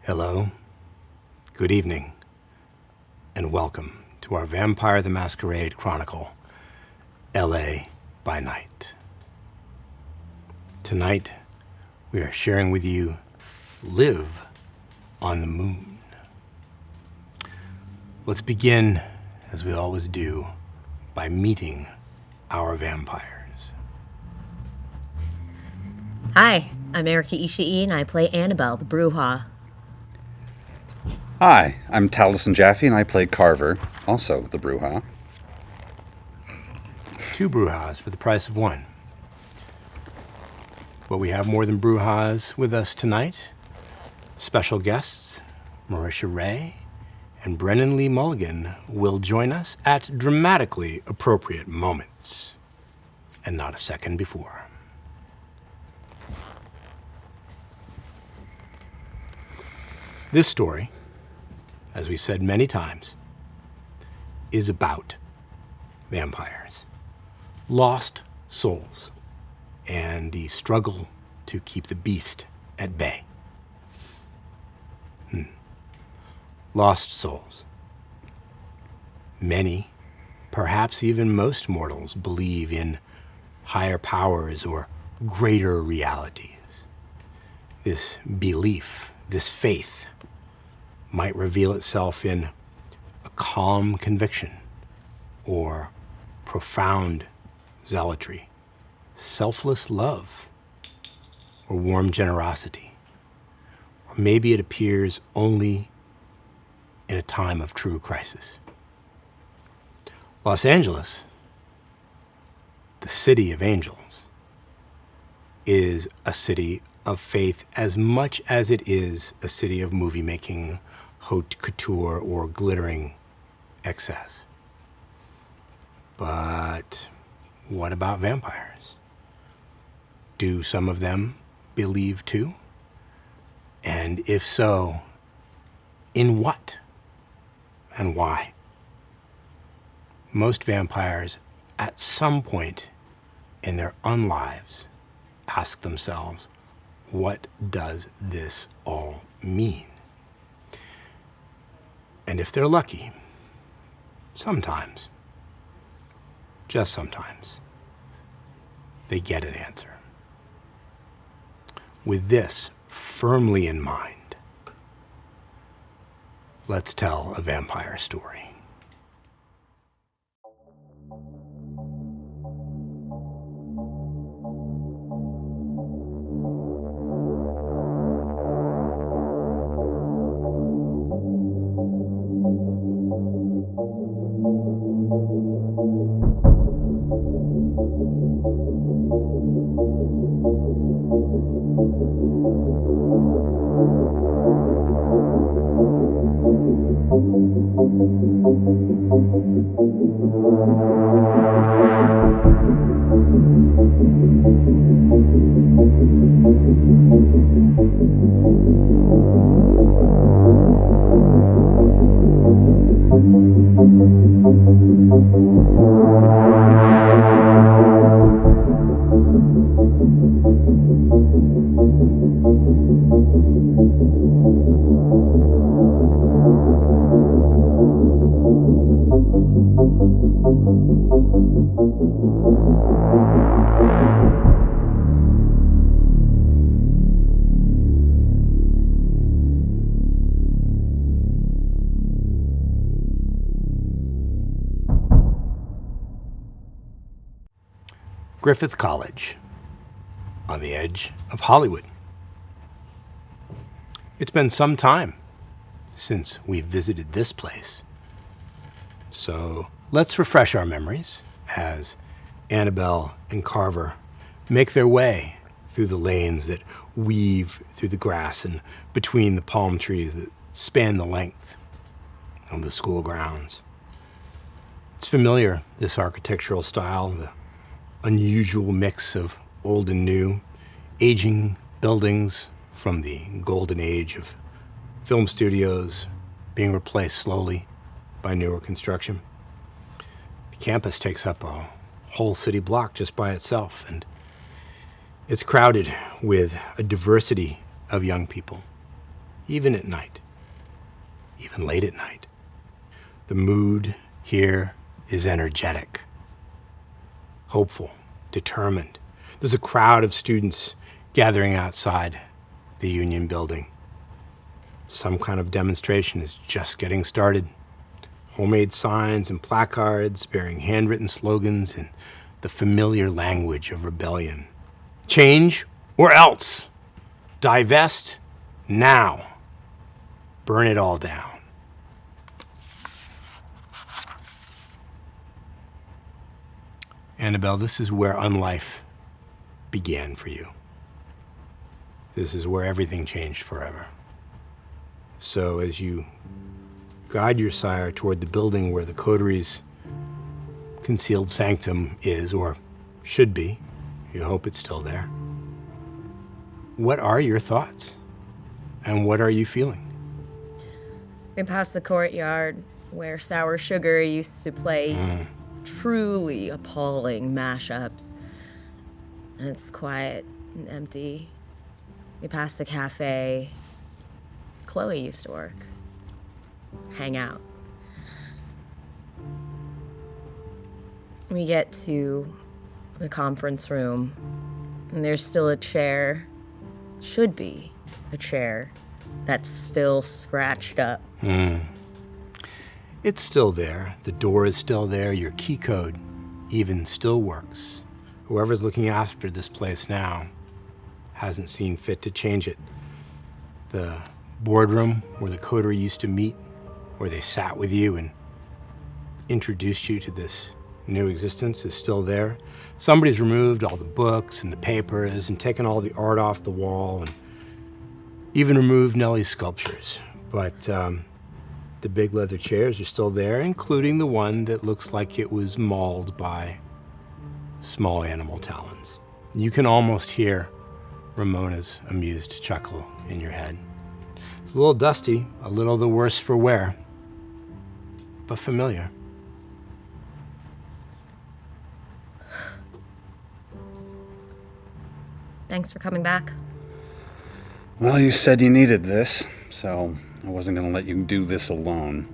Hello, good evening, and welcome to our Vampire the Masquerade Chronicle, L.A. by Night. Tonight, we are sharing with you Live on the Moon. Let's begin, as we always do, by meeting our vampires. Hi, I'm Erika Ishii, and I play Annabelle, the Bruja. Hi, I'm Taliesin Jaffe, and I play Carver, also the Bruja. 2 Brujas for the price of 1. But we have more than Brujas with us tonight. Special guests, Marisha Ray and Brennan Mulligan will join us at dramatically appropriate moments, and not a second before. This story, as we've said many times, is about vampires, lost souls, and the struggle to keep the beast at bay. Lost souls. Many, perhaps even most mortals, believe in higher powers or greater realities. This belief, this faith, might reveal itself in a calm conviction or profound zealotry, selfless love, or warm generosity. Or maybe it appears only in a time of true crisis. Los Angeles, the city of angels, is a city of faith as much as it is a city of movie-making, haute couture, or glittering excess. But what about vampires? Do some of them believe too? And if so, in what and why? Most vampires, at some point in their unlives, ask themselves, what does this all mean? And if they're lucky, sometimes, just sometimes, they get an answer. With this firmly in mind, let's tell a vampire story. Griffith College, on the edge of Hollywood. It's been some time since we've visited this place. So let's refresh our memories as Annabelle and Carver make their way through the lanes that weave through the grass and between the palm trees that span the length of the school grounds. It's familiar, this architectural style, the unusual mix of old and new, aging buildings from the golden age of film studios being replaced slowly by newer construction. The campus takes up a whole city block just by itself, and it's crowded with a diversity of young people, even at night, even late at night. The mood here is energetic, hopeful, determined. There's a crowd of students gathering outside the Union building. Some kind of demonstration is just getting started. Homemade signs and placards bearing handwritten slogans in the familiar language of rebellion. Change or else. Divest now. Burn it all down. Annabelle, this is where unlife began for you. This is where everything changed forever. So as you guide your sire toward the building where the coteries concealed sanctum is, or should be, you hope it's still there, what are your thoughts? And what are you feeling? We passed the courtyard where Sour Sugar used to play truly appalling mashups. And it's quiet and empty. We passed the cafe Chloe used to work. Hang out. We get to the conference room, and there's still a chair, should be a chair, that's still scratched up. It's still there. The door is still there. Your key code even still works. Whoever's looking after this place now hasn't seen fit to change it. The boardroom where the coterie used to meet, where they sat with you and introduced you to this new existence, is still there. Somebody's removed all the books and the papers and taken all the art off the wall and even removed Nellie's sculptures. But the big leather chairs are still there, including the one that looks like it was mauled by small animal talons. You can almost hear Ramona's amused chuckle in your head. It's a little dusty, a little the worse for wear, but familiar. Thanks for coming back. Well, you said you needed this, so I wasn't going to let you do this alone.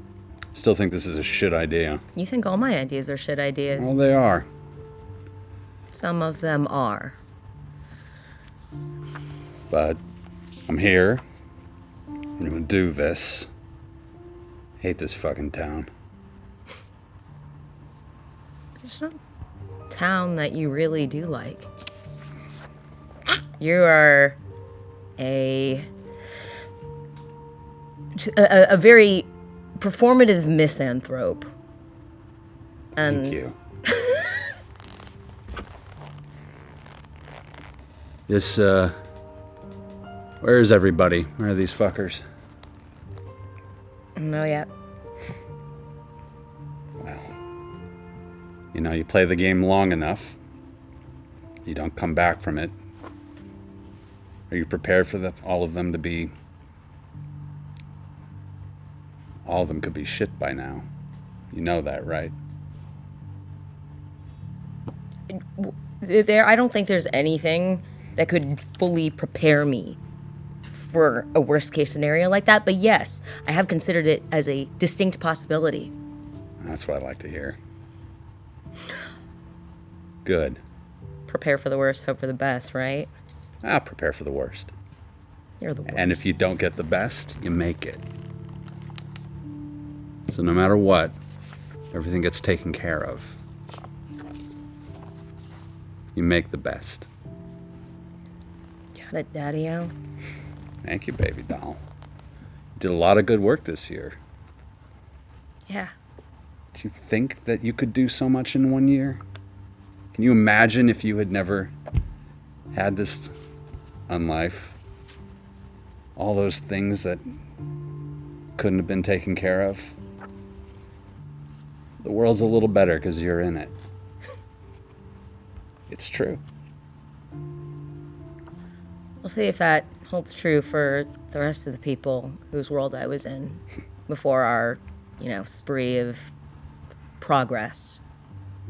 Still think this is a shit idea. You think all my ideas are shit ideas? Well, they are. Some of them are. But I'm here. I'm going to do this. Hate this fucking town. There's no town that you really do like. You are a very performative misanthrope. And Thank you. This, where is everybody? Where are these fuckers? I don't know yet. Well, you know, you play the game long enough, you don't come back from it. Are you prepared for all of them to be... All of them could be shit by now. You know that, right? I don't think there's anything that could fully prepare me for a worst case scenario like that. But yes, I have considered it as a distinct possibility. That's what I like to hear. Good. Prepare for the worst, hope for the best, right? I'll prepare for the worst. You're the worst. And if you don't get the best, you make it. So no matter what, everything gets taken care of. You make the best. Got it, Daddy-o. Thank you, baby doll. You did a lot of good work this year. Yeah. Do you think that you could do so much in 1 year? Can you imagine if you had never had this unlife? All those things that couldn't have been taken care of? The world's a little better because you're in it. It's true. We'll see if that holds true for the rest of the people whose world I was in before our, spree of progress.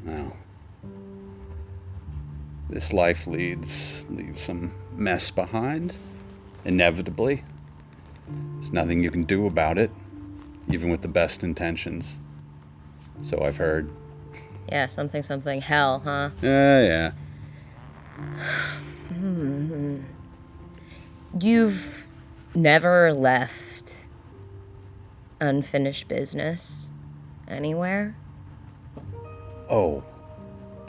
Well, this life leaves some mess behind, inevitably. There's nothing you can do about it, even with the best intentions. So I've heard. Yeah, something hell, huh? Yeah. You've never left unfinished business anywhere? Oh,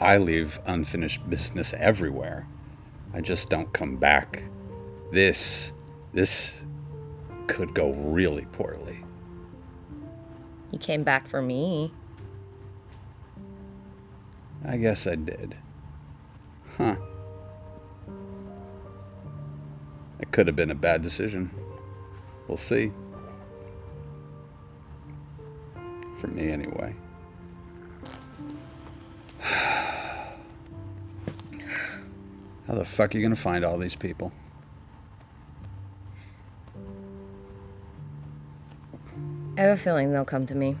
I leave unfinished business everywhere. I just don't come back. This could go really poorly. You came back for me. I guess I did. Huh. It could have been a bad decision. We'll see. For me, anyway. How the fuck are you gonna find all these people? I have a feeling they'll come to me.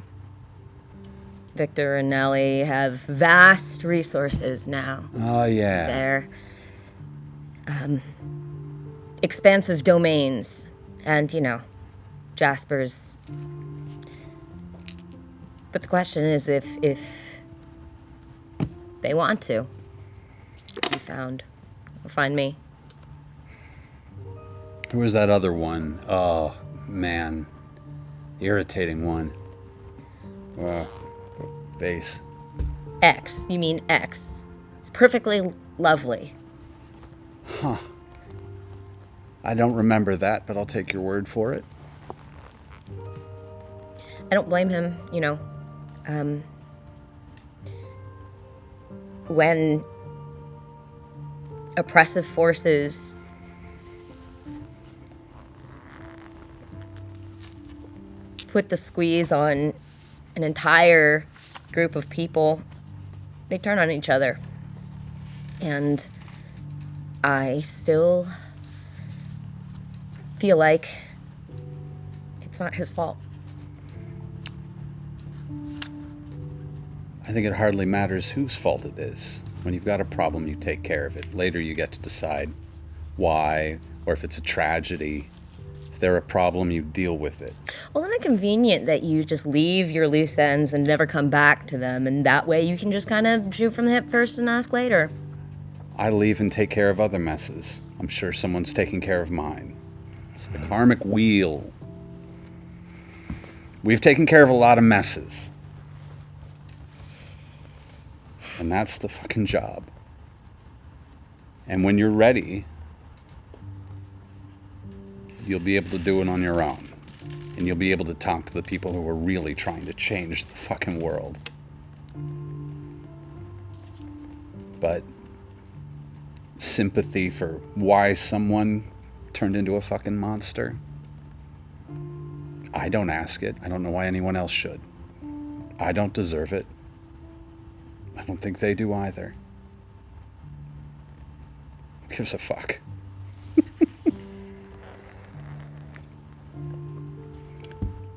Victor and Nellie have vast resources now. Oh, yeah. They're expansive domains. And, Jasper's. But the question is if they want to be found or find me. Who was that other one? Oh, man. Irritating one. Face. X. You mean X. It's perfectly lovely. Huh. I don't remember that, but I'll take your word for it. I don't blame him, when oppressive forces put the squeeze on an entire group of people, they turn on each other. And I still feel like it's not his fault. I think it hardly matters whose fault it is. When you've got a problem, you take care of it. Later, you get to decide why, or if it's a tragedy. If they're a problem, you deal with it. Well, isn't it convenient that you just leave your loose ends and never come back to them, and that way you can just kind of shoot from the hip first and ask later? I leave and take care of other messes. I'm sure someone's taking care of mine. It's the karmic wheel. We've taken care of a lot of messes. And that's the fucking job. And when you're ready, you'll be able to do it on your own. And you'll be able to talk to the people who are really trying to change the fucking world. But sympathy for why someone turned into a fucking monster, I don't ask it. I don't know why anyone else should. I don't deserve it. I don't think they do either. Who gives a fuck?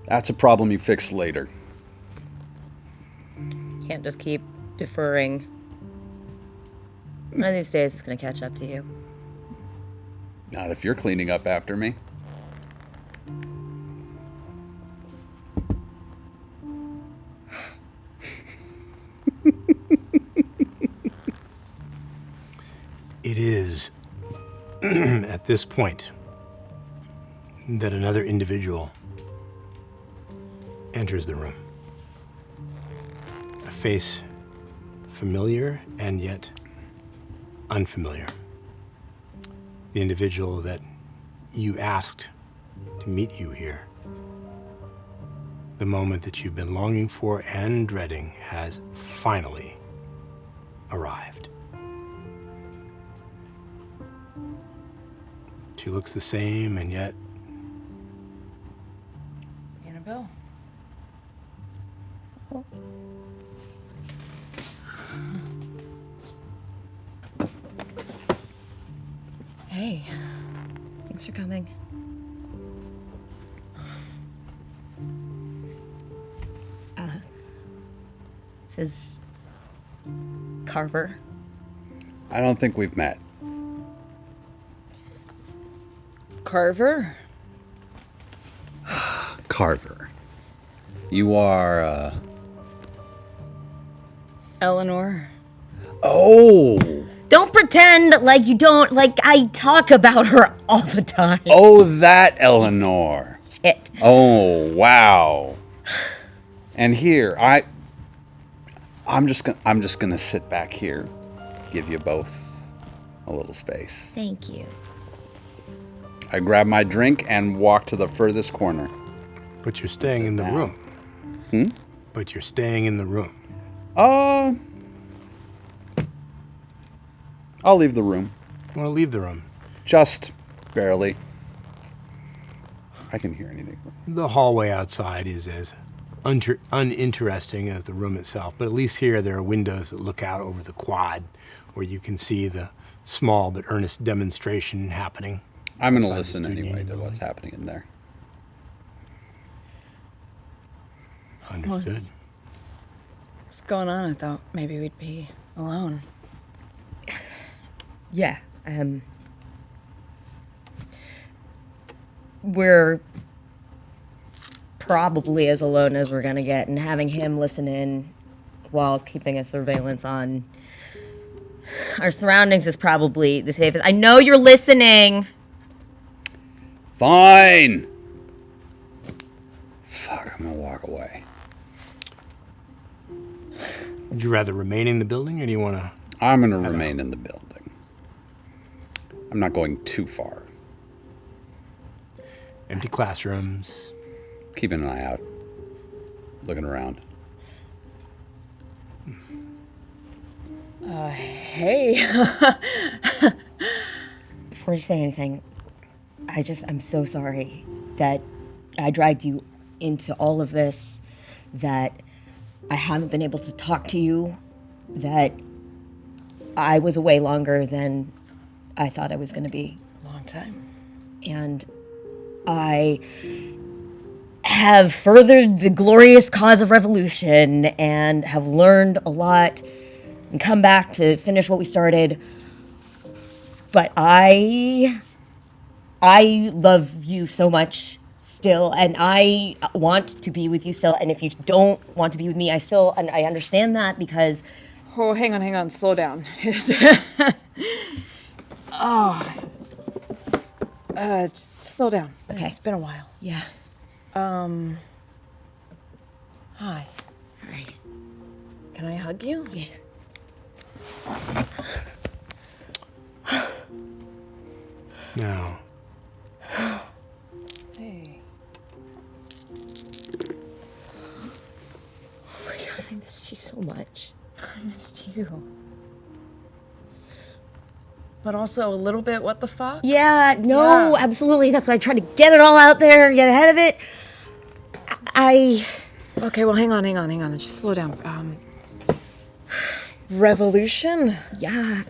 That's a problem you fix later. Can't just keep deferring. One of these days it's gonna catch up to you. Not if you're cleaning up after me. It is at this point that another individual enters the room. A face familiar and yet unfamiliar. The individual that you asked to meet you here. The moment that you've been longing for and dreading has finally arrived. She looks the same, and yet... Annabelle? Oh. Hey, thanks for coming. This is Carver. I don't think we've met. Carver? Carver. You are, Eleanor. Oh! Don't pretend like you don't, like I talk about her all the time. Oh, that Eleanor. Shit. Oh, wow. And here, I'm just gonna sit back here, give you both a little space. Thank you. I grab my drink and walk to the furthest corner. But you're staying in the down. room. But you're staying in the room. I'll leave the room. You want to leave the room? Just barely. I can hear anything. The hallway outside is as uninteresting as the room itself, but at least here there are windows that look out over the quad where you can see the small but earnest demonstration happening. I'm going to outside the listen student anyway union to what's building. happening in there. Understood. What's going on? I thought maybe we'd be alone. Yeah, we're probably as alone as we're gonna get, and having him listen in while keeping a surveillance on our surroundings is probably the safest. I know you're listening. Fine! Fuck, I'm going to walk away. Would you rather remain in the building, or do you want to... I'm going to remain in the building. I'm not going too far. Empty classrooms. Keeping an eye out. Looking around. Hey. Before you say anything, I'm so sorry that I dragged you into all of this, that I haven't been able to talk to you, that I was away longer than I thought I was going to be. Long time. And I have furthered the glorious cause of revolution and have learned a lot and come back to finish what we started. But I love you so much still, and I want to be with you still. And if you don't want to be with me, I understand that, because Oh, hang on. Slow down. Just slow down. Okay. It's been a while. yeah. Hi. Hi. Can I hug you? Yeah. No. Hey. Oh my God, I missed you so much. I missed you. But also a little bit, what the fuck? Yeah, no, Yeah. absolutely. That's why I tried to get it all out there, get ahead of it. Okay, well, hang on. Just slow down. Revolution? Yeah.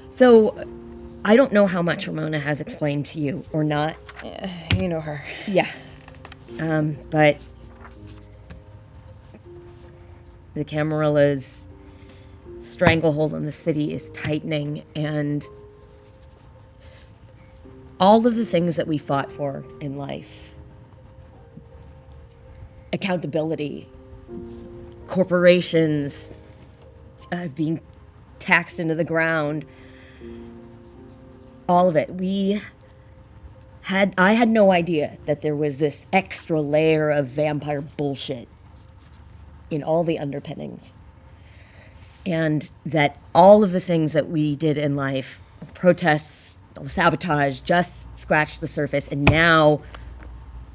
So, I don't know how much Ramona has explained to you or not. You know her. Yeah. But the Camarilla's stranglehold on the city is tightening, and all of the things that we fought for in life, accountability, corporations being taxed into the ground, all of it. I had no idea that there was this extra layer of vampire bullshit in all the underpinnings. And that all of the things that we did in life, protests, the sabotage, just scratched the surface. And now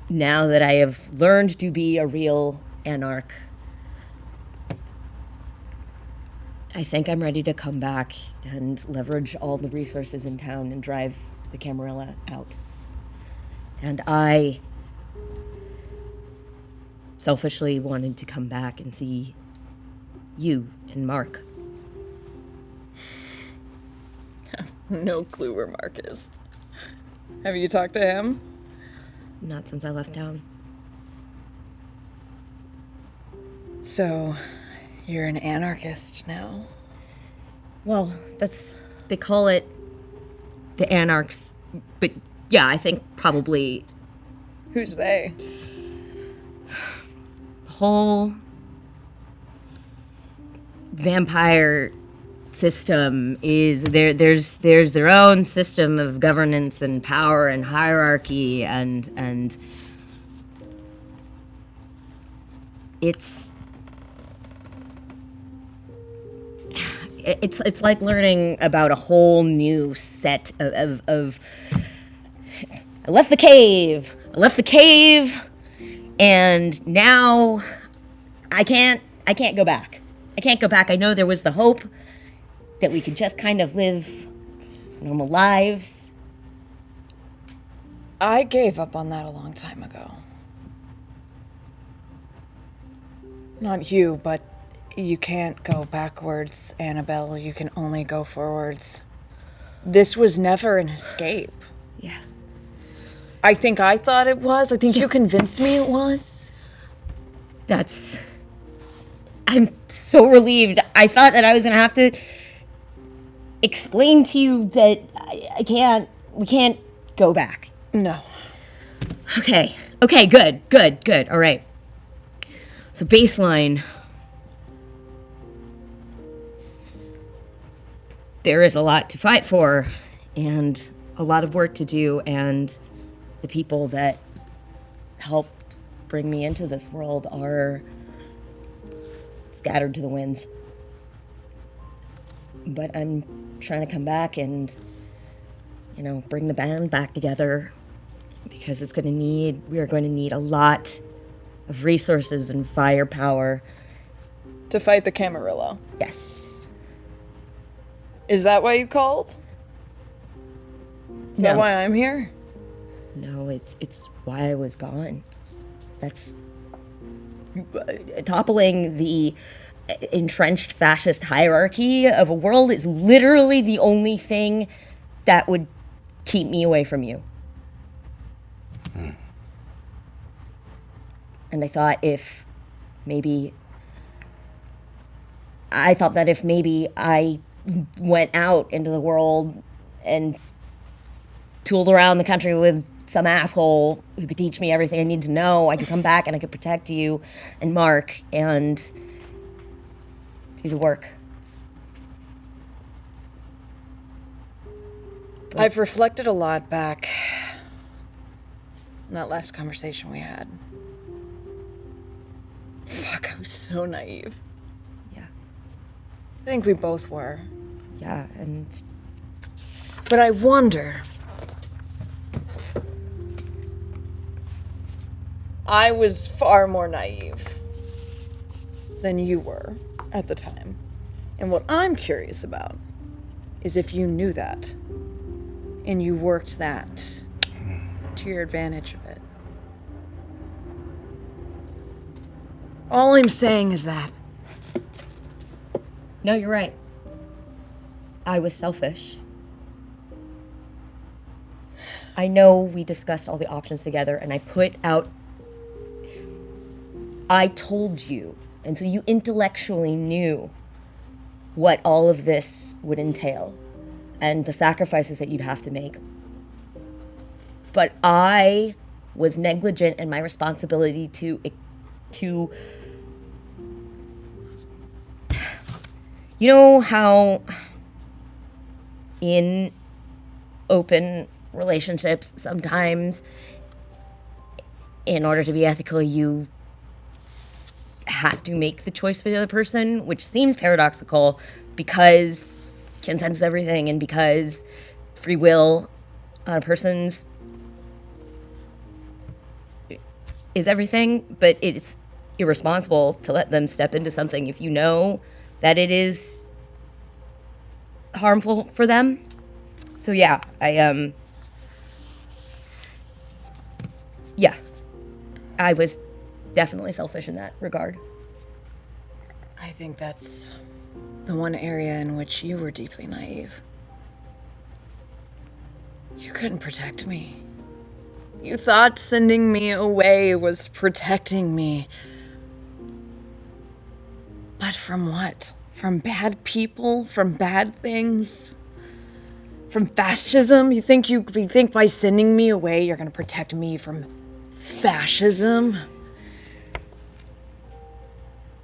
that I have learned to be a real anarch, I think I'm ready to come back and leverage all the resources in town and drive the Camarilla out. And I selfishly wanted to come back and see you and Mark. No clue where Mark is. Have you talked to him? Not since I left town. So, you're an anarchist now? Well, they call it the anarchs, but yeah, I think probably Who's they? whole vampire system is there's their own system of governance and power and hierarchy and it's like learning about a whole new set of I left the cave, and now I can't go back. I know there was the hope that we could just kind of live normal lives. I gave up on that a long time ago. Not you, but you can't go backwards, Annabelle. You can only go forwards. This was never an escape. Yeah. I think I thought it was. I think you convinced me it was. I'm so relieved. I thought that I was gonna have to explain to you that we can't go back. No. Okay, good. All right. So baseline, there is a lot to fight for and a lot of work to do, and the people that helped bring me into this world are scattered to the winds. But I'm trying to come back and, bring the band back together, because we are going to need a lot of resources and firepower. To fight the Camarillo. Yes. Is that why you called? Is that No. why I'm here? No, it's why I was gone. That's toppling the entrenched fascist hierarchy of a world is literally the only thing that would keep me away from you. And I thought that if maybe I went out into the world and tooled around the country with some asshole who could teach me everything I need to know, I could come back and I could protect you and Mark and do the work. I've reflected a lot back on that last conversation we had. Fuck, I was so naive. Yeah. I think we both were. Yeah, and But I wonder... I was far more naive than you were at the time. And what I'm curious about is if you knew that and you worked that to your advantage a bit. All I'm saying is that no, you're right. I was selfish. I know we discussed all the options together, and I told you, and so you intellectually knew what all of this would entail and the sacrifices that you'd have to make. But I was negligent in my responsibility to you know how in open relationships sometimes in order to be ethical you have to make the choice for the other person, which seems paradoxical because consent is everything and because free will on a person's is everything, but it's irresponsible to let them step into something if you know that it is harmful for them. So yeah, I was definitely selfish in that regard. I think that's the one area in which you were deeply naive. You couldn't protect me. You thought sending me away was protecting me. But from what? From bad people? From bad things? From fascism? You think by sending me away you're gonna protect me from fascism?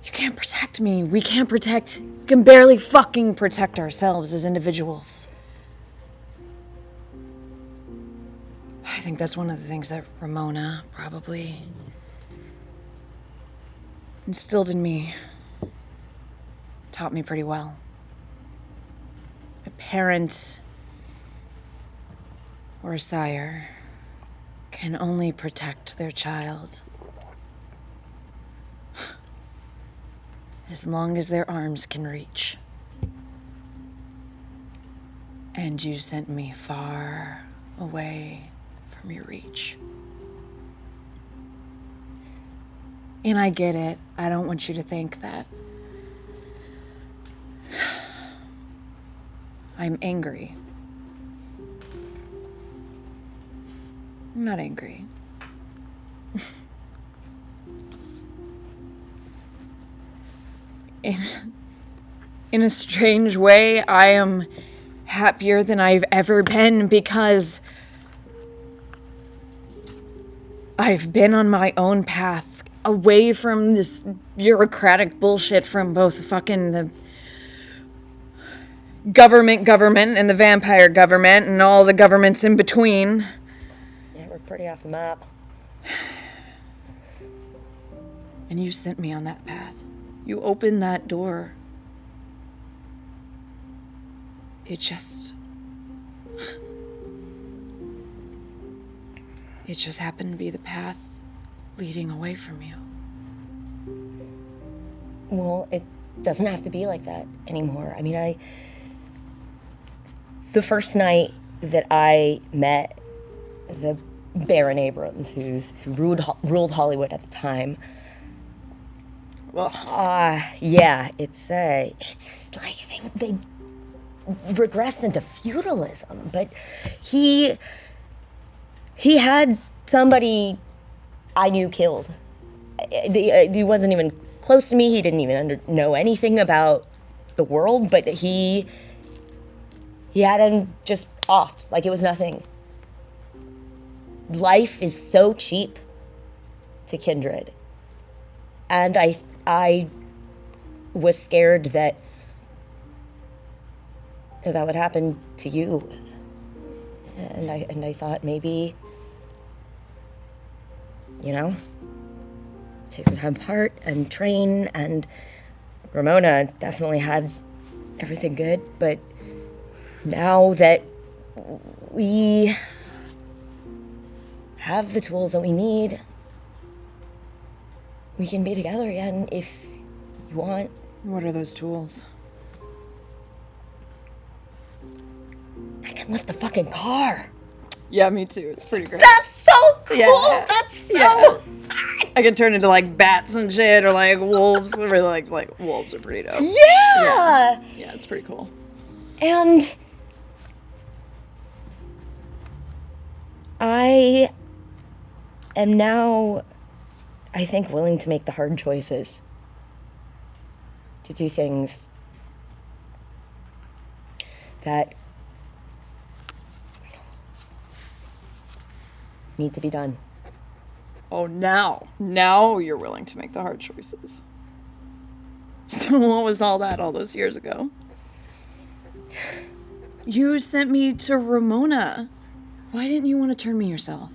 You can't protect me. We can barely fucking protect ourselves as individuals. I think that's one of the things that Ramona probably instilled in me. Taught me pretty well. A parent or a sire can only protect their child as long as their arms can reach. And you sent me far away from your reach. And I get it. I don't want you to think that I'm angry. I'm not angry. In a strange way, I am happier than I've ever been because I've been on my own path, away from this bureaucratic bullshit from both fucking the government and the vampire government and all the governments in between. Yeah, we're pretty off the map. And you sent me on that path. You opened that door. It just happened to be the path leading away from you. Well, it doesn't have to be like that anymore. I mean, the first night that I met the Baron Abrams, who ruled Hollywood at the time, yeah, it's like they regressed into feudalism, but he had somebody I knew killed. He wasn't even close to me. He didn't even know anything about the world, but he had him just offed like it was nothing. Life is so cheap to Kindred, and I was scared that would happen to you, and I thought maybe, take some time apart and train, and Ramona definitely had everything good, but now that we have the tools that we need, we can be together again if you want. What are those tools? I can lift the fucking car. Yeah, me too. It's pretty great. That's so cool. Yeah. That's so. I can turn into like bats and shit, or like wolves. Or like wolves are pretty dope. Yeah. Yeah, it's pretty cool. And I am now, I think, willing to make the hard choices. To do things that need to be done. Oh, now you're willing to make the hard choices. So what was all that all those years ago? You sent me to Ramona. Why didn't you want to turn me yourself?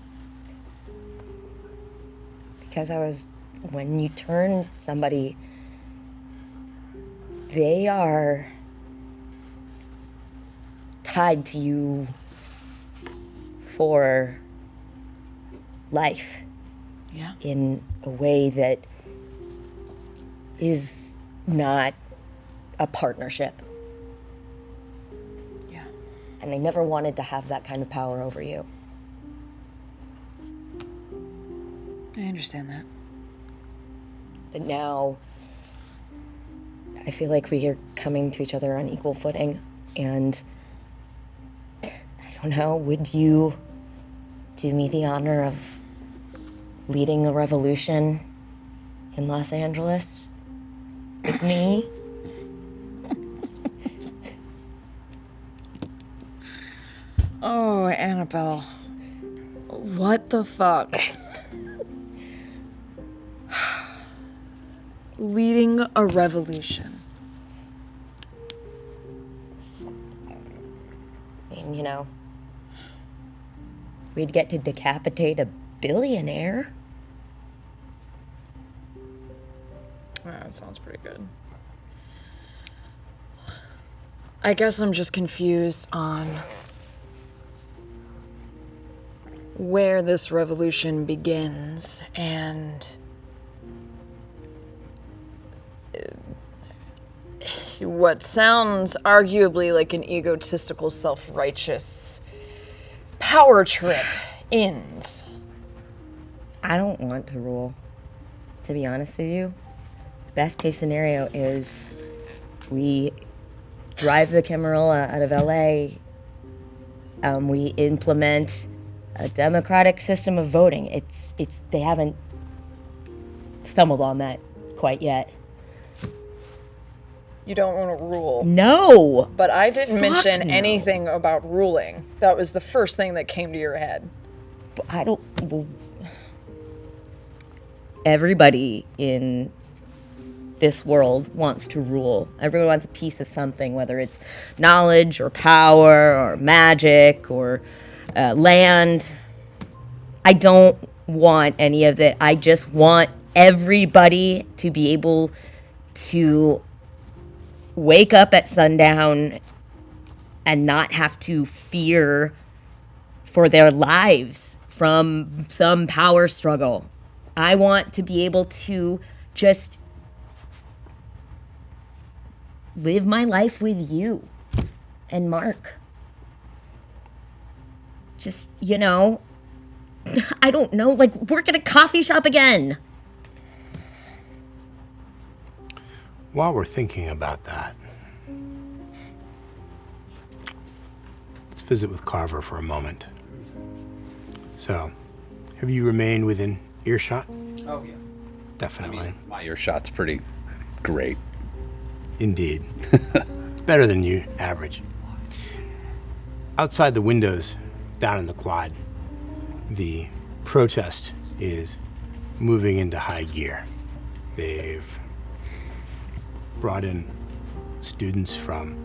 Because when you turn somebody, they are tied to you for life. Yeah. In a way that is not a partnership. Yeah. And I never wanted to have that kind of power over you. I understand that. But now, I feel like we are coming to each other on equal footing, and I don't know, would you do me the honor of leading a revolution in Los Angeles with me? Oh, Annabelle. What the fuck? Leading a revolution. And, we'd get to decapitate a billionaire. That sounds pretty good. I guess I'm just confused on where this revolution begins and what sounds arguably like an egotistical, self-righteous power trip ends. I don't want to rule, to be honest with you. Best case scenario is we drive the Camarilla out of LA. We implement a democratic system of voting. They haven't stumbled on that quite yet. You don't want to rule. No! But I didn't mention no. anything about ruling. That was the first thing that came to your head. But I don't... Well, everybody in this world wants to rule. Everyone wants a piece of something, whether it's knowledge or power or magic or land. I don't want any of that. I just want everybody to be able to wake up at sundown and not have to fear for their lives from some power struggle. I want to be able to just live my life with you and Mark. Just, I don't know, like work at a coffee shop again. While we're thinking about that, let's visit with Carver for a moment. So, have you remained within earshot? Oh, yeah. Definitely. My earshot's pretty great. Indeed. Better than you average. Outside the windows, down in the quad, the protest is moving into high gear. They've brought in students from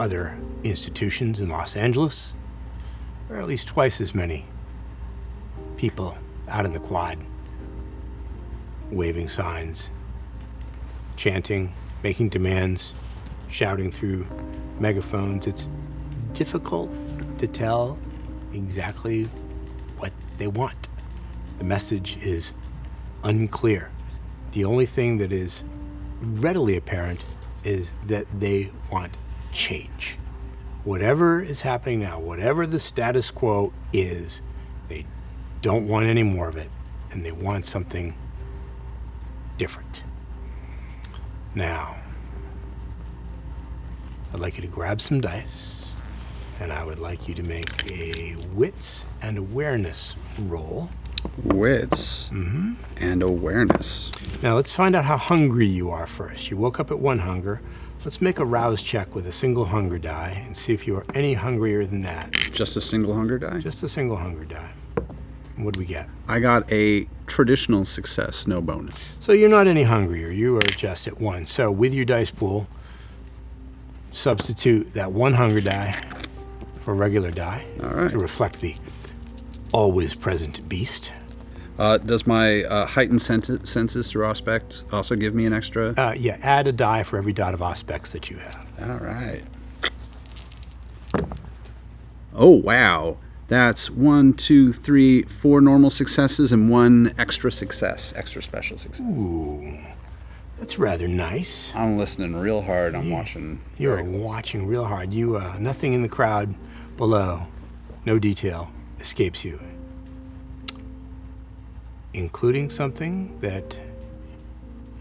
other institutions in Los Angeles. There are at least twice as many people out in the quad, waving signs, chanting, making demands, shouting through megaphones. It's difficult to tell exactly what they want. The message is unclear. The only thing that is readily apparent is that they want change. Whatever is happening now, whatever the status quo is, they don't want any more of it, and they want something different. Now, I'd like you to grab some dice, and I would like you to make a wits and awareness roll. Wits and awareness. Now let's find out how hungry you are first. You woke up at 1 hunger. Let's make a rouse check with a single hunger die and see if you are any hungrier than that. Just a single hunger die? Just a single hunger die. What do we get? I got a traditional success, no bonus. So you're not any hungrier. You are just at 1. So with your dice pool, substitute that 1 hunger die for a regular die. All right. To reflect the always present beast. Does my heightened senses through aspect also give me an extra? Yeah, add a die for every dot of aspects that you have. All right. Oh, wow. That's 1, 2, 3, 4 normal successes and 1 extra success, extra special success. Ooh, that's rather nice. I'm listening real hard. I'm watching. You're watching real hard. You, nothing in the crowd below, no detail escapes you. Including something that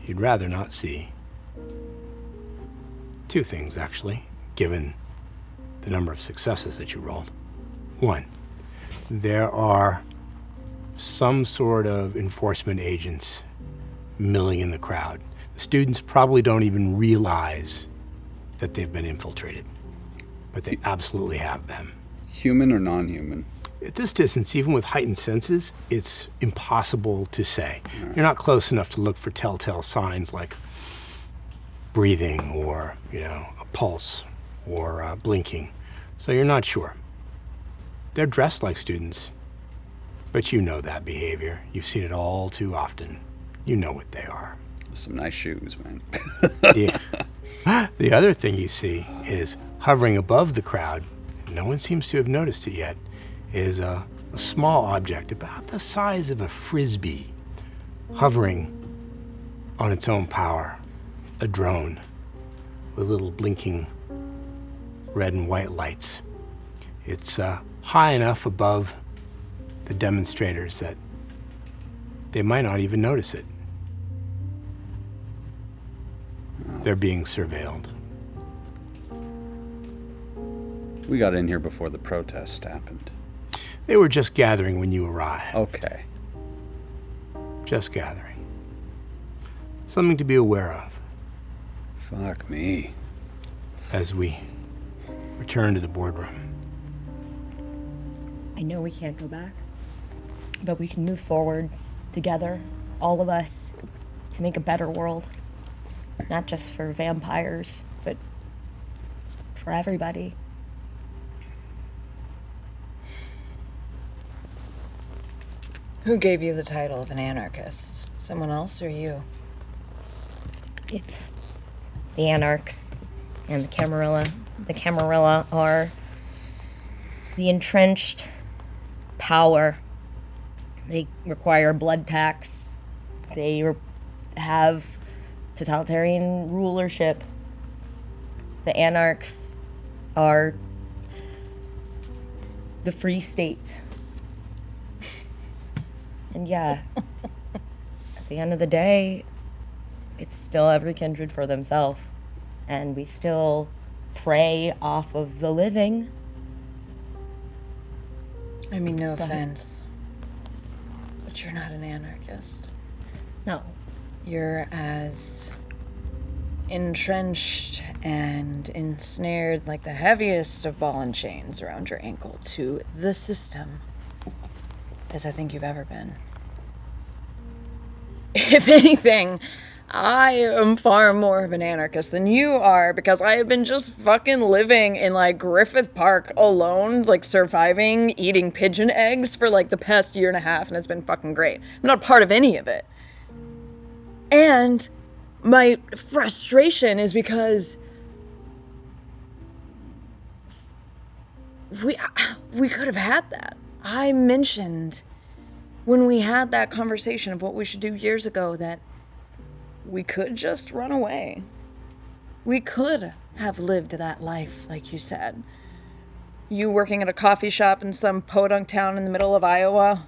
you'd rather not see. 2 things, actually, given the number of successes that you rolled. 1, there are some sort of enforcement agents milling in the crowd. The students probably don't even realize that they've been infiltrated, but they absolutely have been. Human or non-human? At this distance, even with heightened senses, it's impossible to say. You're not close enough to look for telltale signs like breathing or, a pulse or blinking. So you're not sure. They're dressed like students, but you know that behavior. You've seen it all too often. You know what they are. Some nice shoes, man. Yeah. The other thing you see is hovering above the crowd, no one seems to have noticed it yet, is a small object about the size of a frisbee hovering on its own power, a drone with little blinking red and white lights. It's high enough above the demonstrators that they might not even notice it. They're being surveilled. We got in here before the protest happened. They were just gathering when you arrived. Okay. Just gathering. Something to be aware of Fuck me. as we return to the boardroom. I know we can't go back, but we can move forward together, all of us, to make a better world. Not just for vampires, but for everybody. Who gave you the title of an anarchist? Someone else or you? It's the Anarchs and the Camarilla. The Camarilla are the entrenched power. They require blood tax. They have totalitarian rulership. The Anarchs are the free state. And yeah, at the end of the day, it's still every kindred for themselves. And we still prey off of the living. I mean, no offense, but you're not an anarchist. No. You're as entrenched and ensnared like the heaviest of ball and chains around your ankle to the system as I think you've ever been. If anything, I am far more of an anarchist than you are because I have been just fucking living in like Griffith Park alone, like surviving, eating pigeon eggs for like the past year and a half, and it's been fucking great. I'm not part of any of it. And my frustration is because we could have had that. I mentioned when we had that conversation of what we should do years ago that we could just run away. We could have lived that life, like you said. You working at a coffee shop in some podunk town in the middle of Iowa.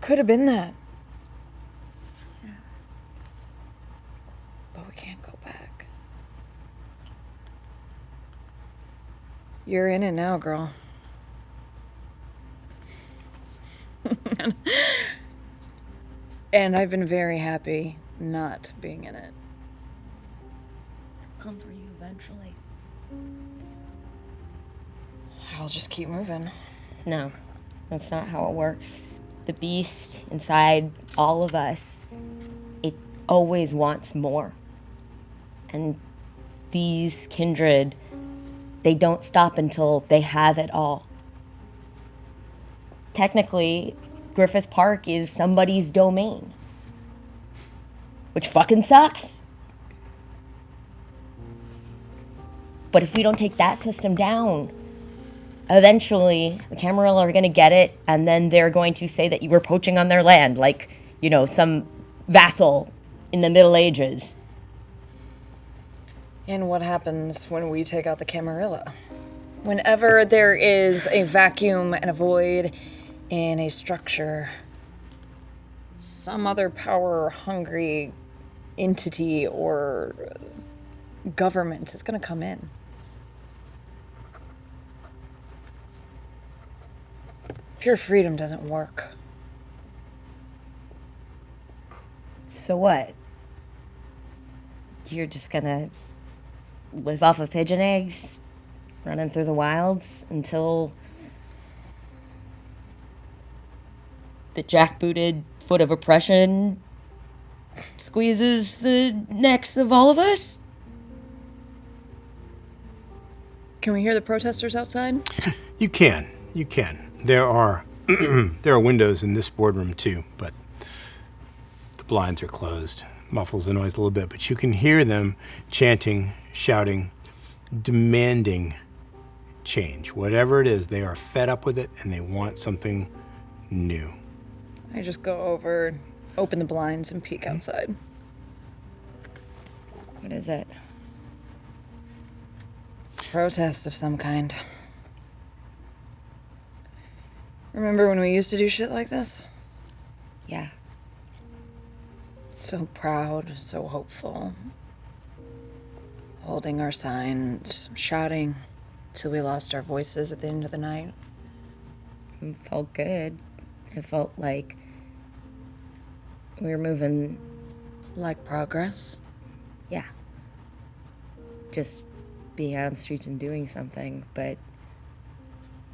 Could have been that. Yeah. But we can't go back. You're in it now, girl. And I've been very happy not being in it. I'll come for you eventually. I'll just keep moving. No, that's not how it works. The beast inside all of us, it always wants more. And these kindred, they don't stop until they have it all. Technically, Griffith Park is somebody's domain. Which fucking sucks. But if we don't take that system down, eventually the Camarilla are going to get it, and then they're going to say that you were poaching on their land, like, some vassal in the Middle Ages. And what happens when we take out the Camarilla? Whenever there is a vacuum and a void in a structure, some other power-hungry entity or government is going to come in. Pure freedom doesn't work. So what? You're just gonna live off of pigeon eggs, running through the wilds until the jackbooted foot of oppression squeezes the necks of all of us? Can we hear the protesters outside? You can. There are there are windows in this boardroom too, but the blinds are closed. Muffles the noise a little bit, but you can hear them chanting, shouting, demanding change. Whatever it is, they are fed up with it and they want something new. I just go over, open the blinds, and peek outside. What is it? Protest of some kind. Remember when we used to do shit like this? Yeah. So proud, so hopeful. Holding our signs, shouting till we lost our voices at the end of the night. It felt good. It felt like we were moving. Like progress. Yeah. Just being out on the streets and doing something, but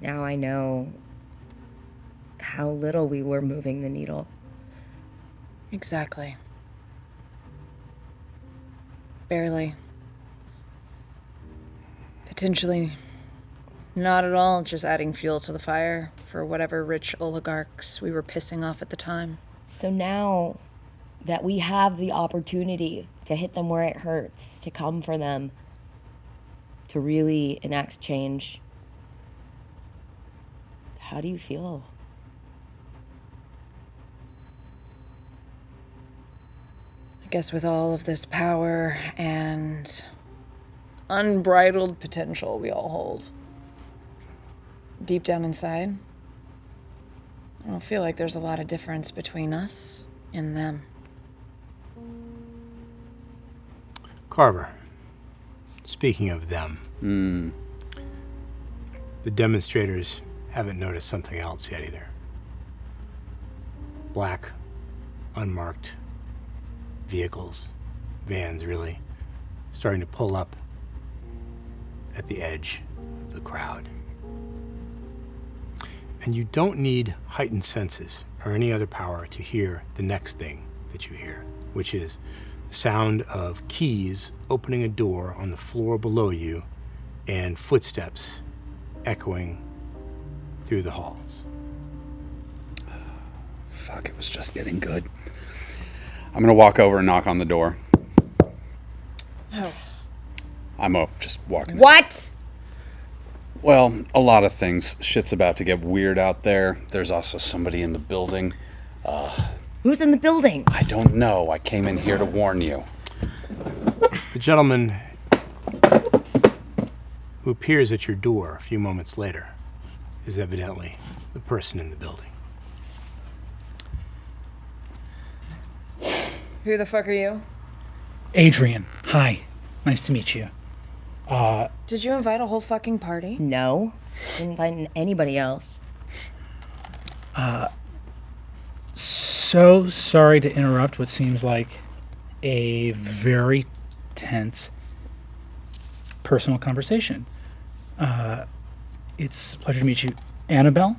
now I know how little we were moving the needle. Exactly. Barely. Potentially not at all, just adding fuel to the fire for whatever rich oligarchs we were pissing off at the time. So now that we have the opportunity to hit them where it hurts, to come for them, to really enact change, how do you feel? I guess with all of this power and unbridled potential we all hold, deep down inside, I don't feel like there's a lot of difference between us and them. Carver, speaking of them, the demonstrators haven't noticed something else yet either. Black, unmarked vehicles, vans really, starting to pull up at the edge of the crowd. And you don't need heightened senses or any other power to hear the next thing that you hear, which is the sound of keys opening a door on the floor below you and footsteps echoing through the halls. Fuck, it was just getting good. I'm gonna walk over and knock on the door. I'm just walking. What? Well, a lot of things. Shit's about to get weird out there. There's also somebody in the building. Who's in the building? I don't know. I came in here to warn you. The gentleman who appears at your door a few moments later is evidently the person in the building. Who the fuck are you? Adrian, hi. Nice to meet you. Did you invite a whole fucking party? No. Didn't invite anybody else. So sorry to interrupt what seems like a very tense personal conversation. It's a pleasure to meet you. Annabelle?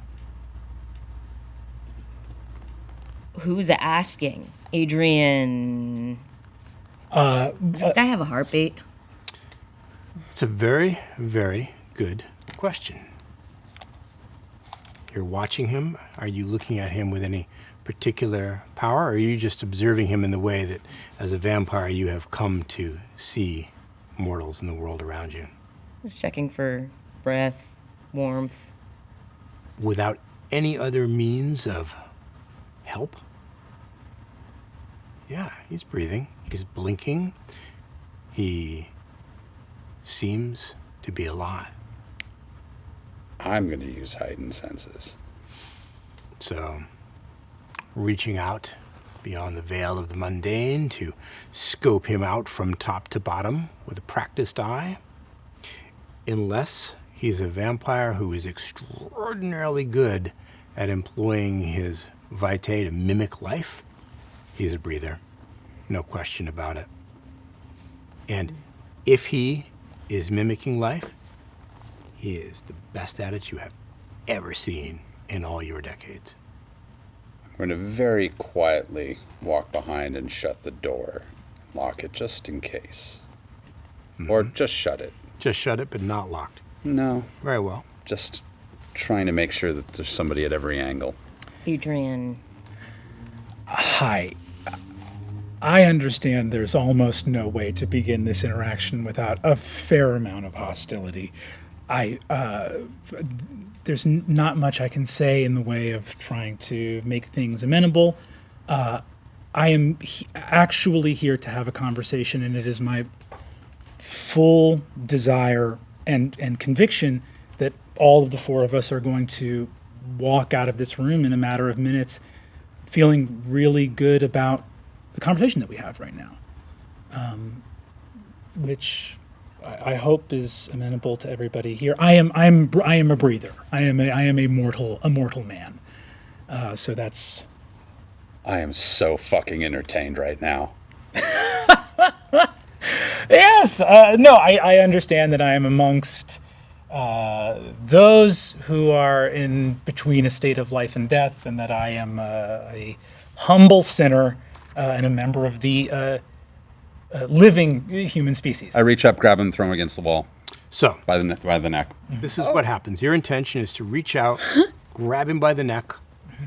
Who's asking? Adrian. Does that guy have a heartbeat? It's a very, very good question. You're watching him. Are you looking at him with any particular power, or are you just observing him in the way that, as a vampire, you have come to see mortals in the world around you? Just checking for breath, warmth. Without any other means of help? Yeah, he's breathing. He's blinking. He seems to be alive. I'm going to use heightened senses. So, reaching out beyond the veil of the mundane to scope him out from top to bottom with a practiced eye. Unless he's a vampire who is extraordinarily good at employing his vitae to mimic life, he's a breather. No question about it. And if he is mimicking life, he is the best at it you have ever seen in all your decades. We're going to very quietly walk behind and shut the door. Lock it just in case. Or just shut it. Just shut it, but not locked. No, Very well. just trying to make sure that there's somebody at every angle. Adrian, Hi. I understand there's almost no way to begin this interaction without a fair amount of hostility. There's not much I can say in the way of trying to make things amenable. I am actually here to have a conversation, and it is my full desire and conviction that all of the four of us are going to walk out of this room in a matter of minutes feeling really good about the conversation that we have right now, which I hope is amenable to everybody here. I am a breather. I am a mortal man. So that's. I am so fucking entertained right now. Yes. No, I understand that I am amongst those who are in between a state of life and death, and that I am a humble sinner and a member of the living human species. I reach up, grab him, throw him against the wall So, by the neck. this is what happens. Your intention is to reach out, grab him by the neck,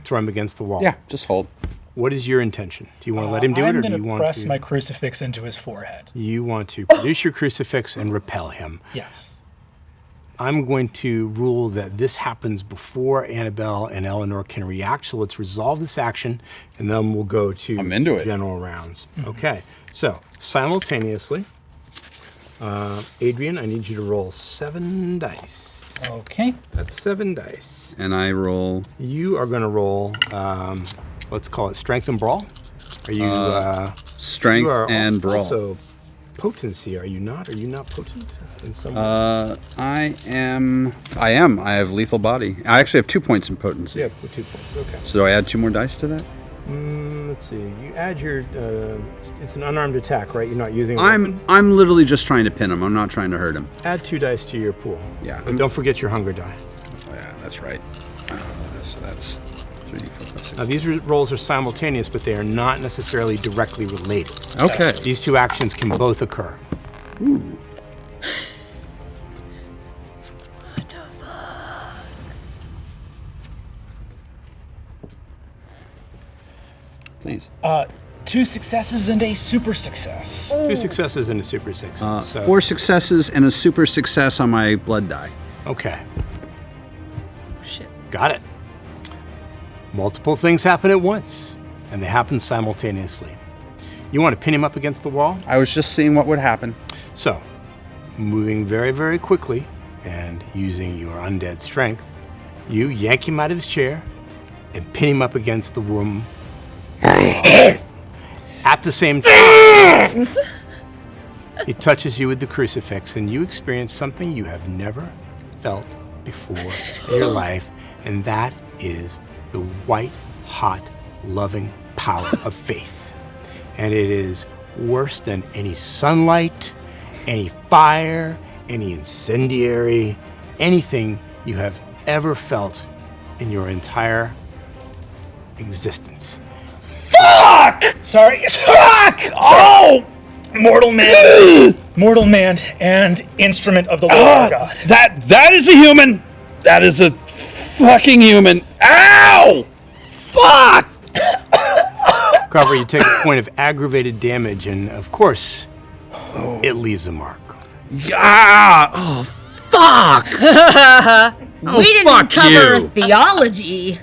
throw him against the wall. Yeah, just hold. What is your intention? Do you want to let him do it, or do you I'm going want to press to? my crucifix into his forehead. You want to produce your crucifix and repel him. Yes. I'm going to rule that this happens before Annabelle and Eleanor can react. So let's resolve this action, and then we'll go to I'm into it. general rounds. Okay. So simultaneously, Adrian, I need you to roll 7 dice. Okay. That's 7 dice. And I roll. You are going to roll. Let's call it strength and brawl. Are you? Strength you are and brawl. Also, potency. Are you not? Are you not potent in some way? I am. I have lethal body. I actually have 2 points in potency. Yeah, 2 points. Okay. So do I add 2 more dice to that? Let's see. You add your. It's an unarmed attack, right? You're not using. A weapon. I'm literally just trying to pin him. I'm not trying to hurt him. Add 2 dice to your pool. Yeah. But don't forget your hunger die. Oh, yeah, that's right. So that's 3, 4, 5, 6. Now these rolls are simultaneous, but they are not necessarily directly related. Okay. These 2 actions can both occur. what the fuck? Please. 2 successes and a super success. 2 successes and a super success. So, 4 successes and a super success on my blood die. Okay. Shit. Got it. Multiple things happen at once, and they happen simultaneously. You want to pin him up against the wall? I was just seeing what would happen. So, moving very, very quickly and using your undead strength, you yank him out of his chair and pin him up against the room. At the same time, he touches you with the crucifix, and you experience something you have never felt before in your life, and that is the white, hot, loving power of faith. And it is worse than any sunlight, any fire, any incendiary, anything you have ever felt in your entire existence. Sorry. Fuck! Oh! Mortal man. Mortal man and instrument of the Lord God. That is a human. That is a fucking human. Ow! Fuck! Carver, you take a point of aggravated damage, and of course, it leaves a mark. Ah! Oh, fuck! We didn't fuck cover you. theology.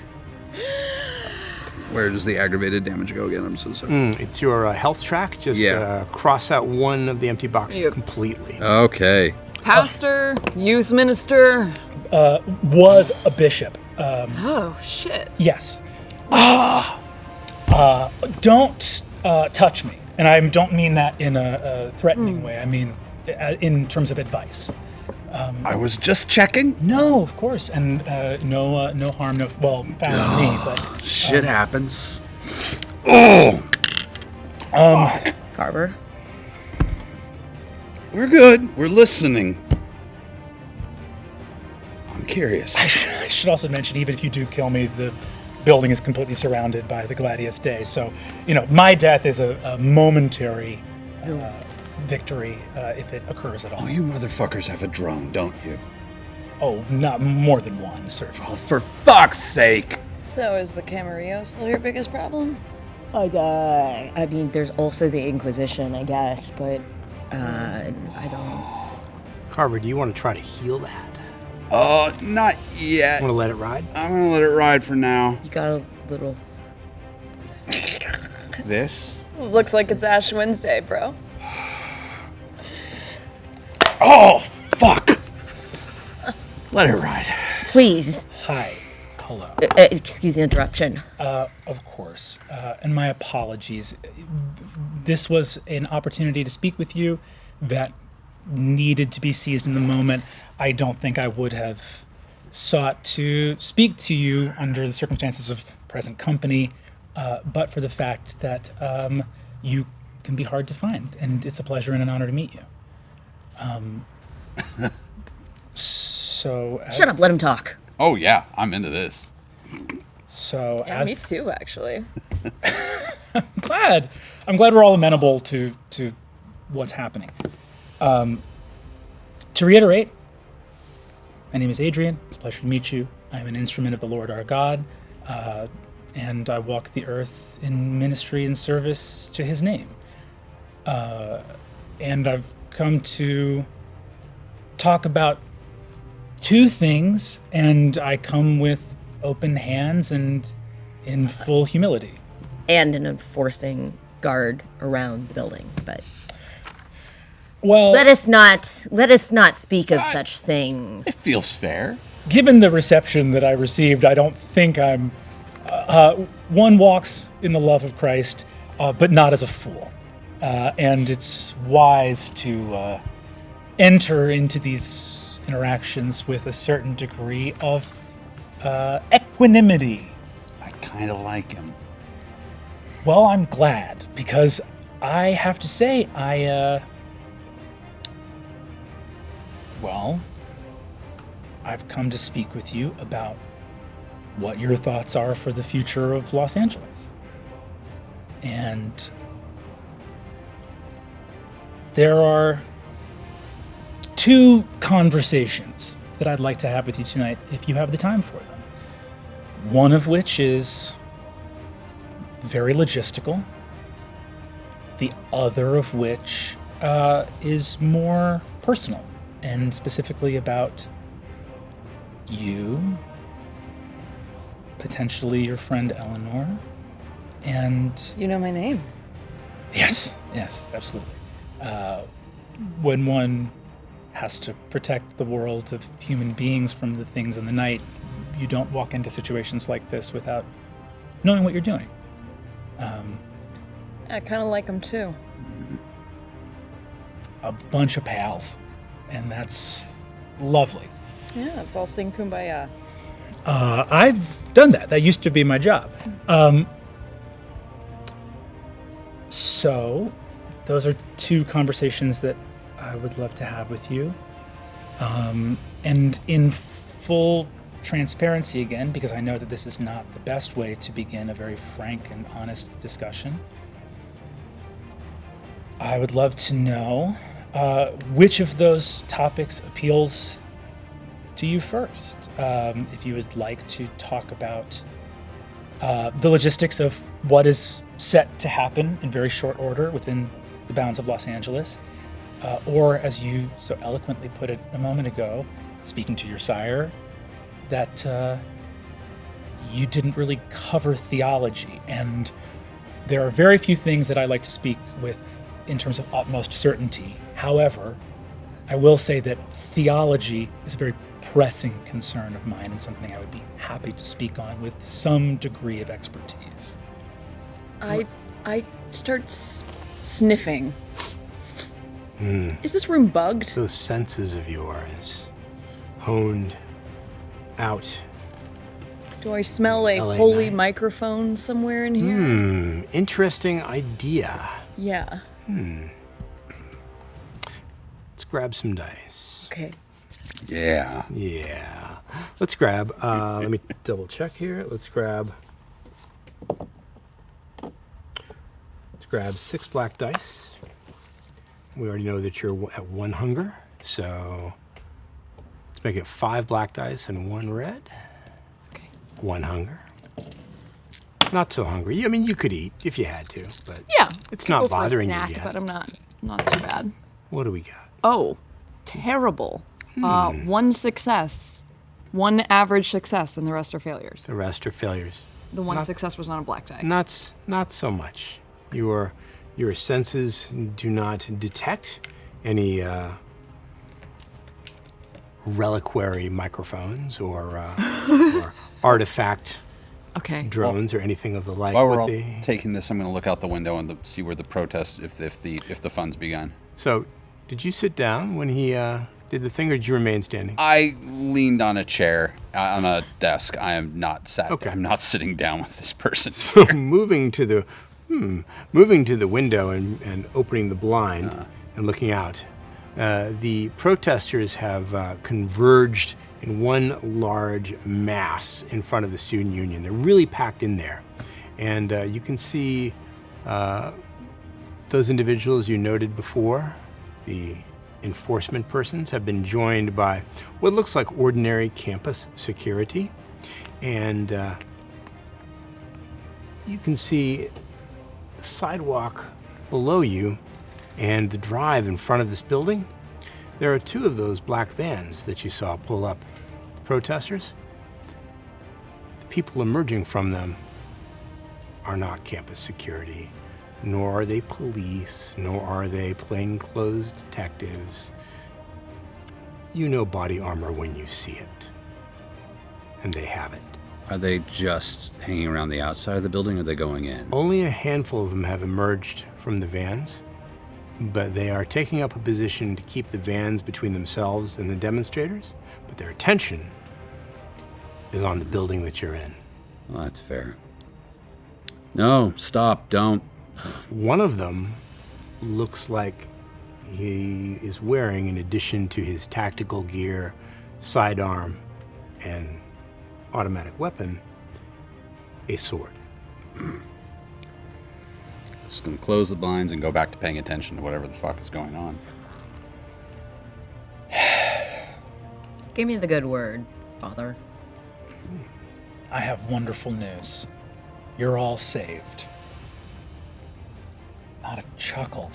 Where does the aggravated damage go again? I'm so sorry. It's your health track. Just Yeah. cross out one of the empty boxes Yep. completely. Okay. Pastor, youth minister. Was a bishop. Oh, shit. Yes. Don't touch me. And I don't mean that in a threatening way. I mean in terms of advice. I was just checking. No, of course. And no harm, found on me. But Shit happens. Oh! Carver. We're good. We're listening. I'm curious. I should also mention, even if you do kill me, building is completely surrounded by the Gladius Day. So, my death is a momentary victory if it occurs at all. Oh, you motherfuckers have a drone, don't you? Oh, not more than one, certainly. Oh, for fuck's sake! So is the Camarillo still your biggest problem? I mean, there's also the Inquisition, I guess, but I don't. Carver, do you want to try to heal that? Not yet. Want to let it ride? I'm gonna let it ride for now. You got a little. This? Looks like it's Ash Wednesday, bro. Oh, fuck! Let it ride. Please. Hi. Hello. Excuse the interruption. Of course. And my apologies. This was an opportunity to speak with you that needed to be seized in the moment. I don't think I would have sought to speak to you under the circumstances of present company, but for the fact that you can be hard to find, and it's a pleasure and an honor to meet you. Shut up, let him talk. Oh, yeah, I'm into this. So Yeah, me too, actually. I'm glad we're all amenable to what's happening. To reiterate, my name is Adrian. It's a pleasure to meet you. I'm an instrument of the Lord our God, and I walk the earth in ministry and service to his name. And I've come to talk about two things, and I come with open hands and in full humility. And an enforcing guard around the building, but Well, let us not speak of such things. It feels fair. given the reception that I received, I don't think I'm. One walks in the love of Christ, but not as a fool. And it's wise to enter into these interactions with a certain degree of equanimity. I kind of like him. Well, I'm glad, because I have to say, I've come to speak with you about what your thoughts are for the future of Los Angeles. And there are two conversations that I'd like to have with you tonight, if you have the time for them. One of which is very logistical. The other of which is more personal, and specifically about you, potentially your friend Eleanor, and... You know my name. Yes, absolutely. When one has to protect the world of human beings from the things in the night, you don't walk into situations like this without knowing what you're doing. I kind of like him too. A bunch of pals, and that's lovely. Yeah, it's all sing kumbaya. I've done that. That used to be my job. So, those are two conversations that I would love to have with you. And in full transparency again, because I know that this is not the best way to begin a very frank and honest discussion, I would love to know which of those topics appeals to you first. If you would like to talk about the logistics of what is set to happen in very short order within the bounds of Los Angeles, or as you so eloquently put it a moment ago, speaking to your sire, that you didn't really cover theology. And there are very few things that I like to speak with in terms of utmost certainty. However, I will say that theology is a very pressing concern of mine and something I would be happy to speak on with some degree of expertise. I start sniffing. Is this room bugged? Those senses of yours honed out. Do I smell a LA holy night. microphone somewhere in here? Interesting idea. Yeah. Let's grab some dice. Okay. Yeah. Yeah. Let's grab, let me double check here. Let's grab Let's grab 6 black dice. We already know that you're at 1 hunger, so let's make it 5 black dice and 1 red. Okay. 1 hunger. Not so hungry. I mean, you could eat if you had to, but Yeah. it's not Go for a bothering snack, you yet. but I'm not too bad. What do we got? Oh, terrible. 1 success. 1 average success, and the rest are failures. The rest are failures. The 1 success was on a black die. Not so much. Your senses do not detect any reliquary microphones or artifact Okay. drones or anything of the like. While we're What all they- taking this, I'm going to look out the window and see where the protest, if the fun's begun. So, did you sit down when he did the thing, or did you remain standing? I leaned on a chair, on a desk. I am not sat. Okay. I'm not sitting down with this person. So moving to the window and opening the blind and looking out, the protesters have converged in one large mass in front of the student union. They're really packed in there, and you can see those individuals you noted before, the enforcement persons, have been joined by what looks like ordinary campus security, and you can see the sidewalk below you and the drive in front of this building. There are 2 of those black vans that you saw pull up. The protesters. The people emerging from them are not campus security, nor are they police, nor are they plainclothes detectives. You know body armor when you see it, and they have it. Are they just hanging around the outside of the building, or are they going in? Only a handful of them have emerged from the vans, but they are taking up a position to keep the vans between themselves and the demonstrators, but their attention is on the building that you're in. Well, that's fair. No, stop, don't. One of them looks like he is wearing, in addition to his tactical gear, sidearm, and automatic weapon, a sword. Just gonna close the blinds and go back to paying attention to whatever the fuck is going on. Give me the good word, Father. I have wonderful news. You're all saved. Not a chuckle.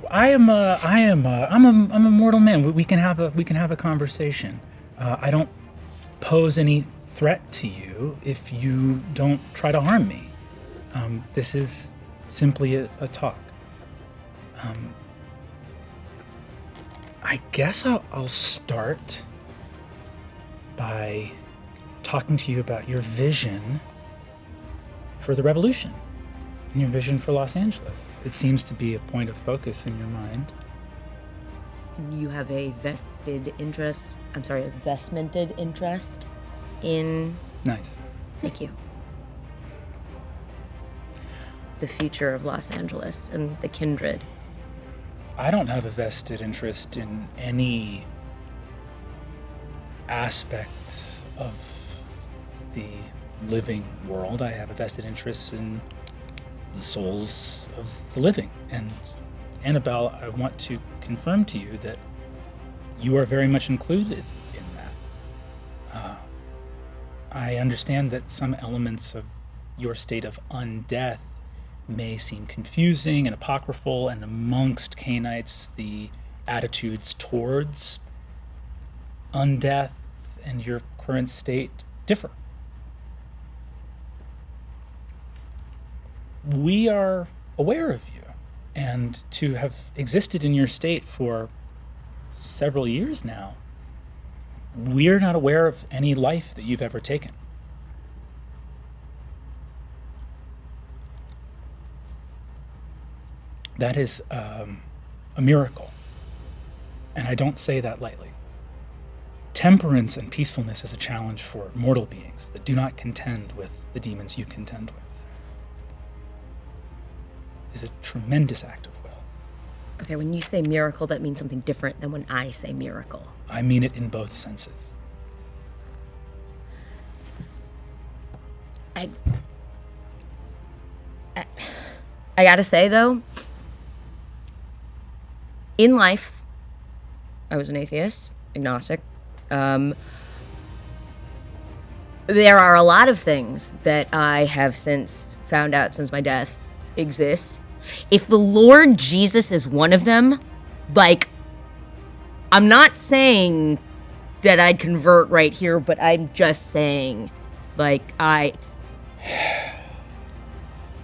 I'm a mortal man. We can have a conversation. I don't pose any threat to you if you don't try to harm me. This is simply a talk. I guess I'll start by talking to you about your vision for the revolution and your vision for Los Angeles. It seems to be a point of focus in your mind. You have a vestmented interest in, Nice. thank you, the future of Los Angeles and the kindred. I don't have a vested interest in any aspect of the living world. I have a vested interest in the souls of the living. And Annabelle, I want to confirm to you that you are very much included in that. I understand that some elements of your state of undeath may seem confusing and apocryphal, and amongst Cainites, the attitudes towards undeath and your current state differ. We are aware of you, and to have existed in your state for several years now, we're not aware of any life that you've ever taken. That is a miracle, and I don't say that lightly. Temperance and peacefulness is a challenge for mortal beings that do not contend with the demons you contend with. It's a tremendous act of will. Okay, when you say miracle, that means something different than when I say miracle. I mean it in both senses. I gotta say, though, in life, I was an atheist, agnostic. There are a lot of things that I have since found out since my death exist. If the Lord Jesus is one of them, like, I'm not saying that I'd convert right here, but I'm just saying, like,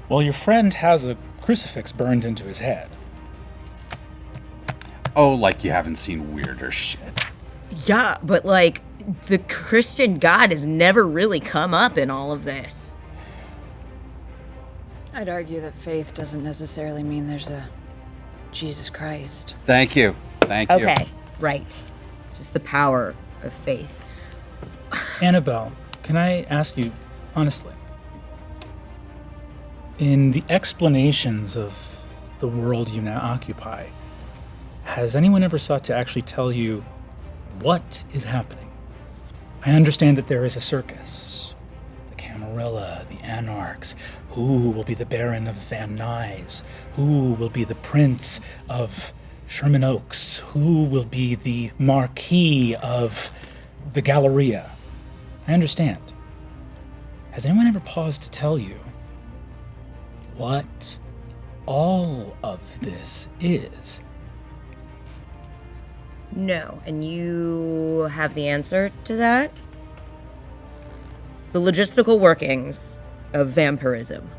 Well, your friend has a crucifix burned into his head. Oh, like you haven't seen weirder shit. Yeah, but, like, the Christian God has never really come up in all of this. I'd argue that faith doesn't necessarily mean there's a Jesus Christ. Thank you. Thank you. Okay, right. Just the power of faith. Annabelle, can I ask you honestly? In the explanations of the world you now occupy, has anyone ever sought to actually tell you what is happening? I understand that there is a circus, the Camarilla, the Anarchs. Who will be the Baron of Van Nuys? Who will be the Prince of Sherman Oaks? Who will be the Marquis of the Galleria? I understand. Has anyone ever paused to tell you what all of this is? No, and you have the answer to that? The logistical workings of vampirism.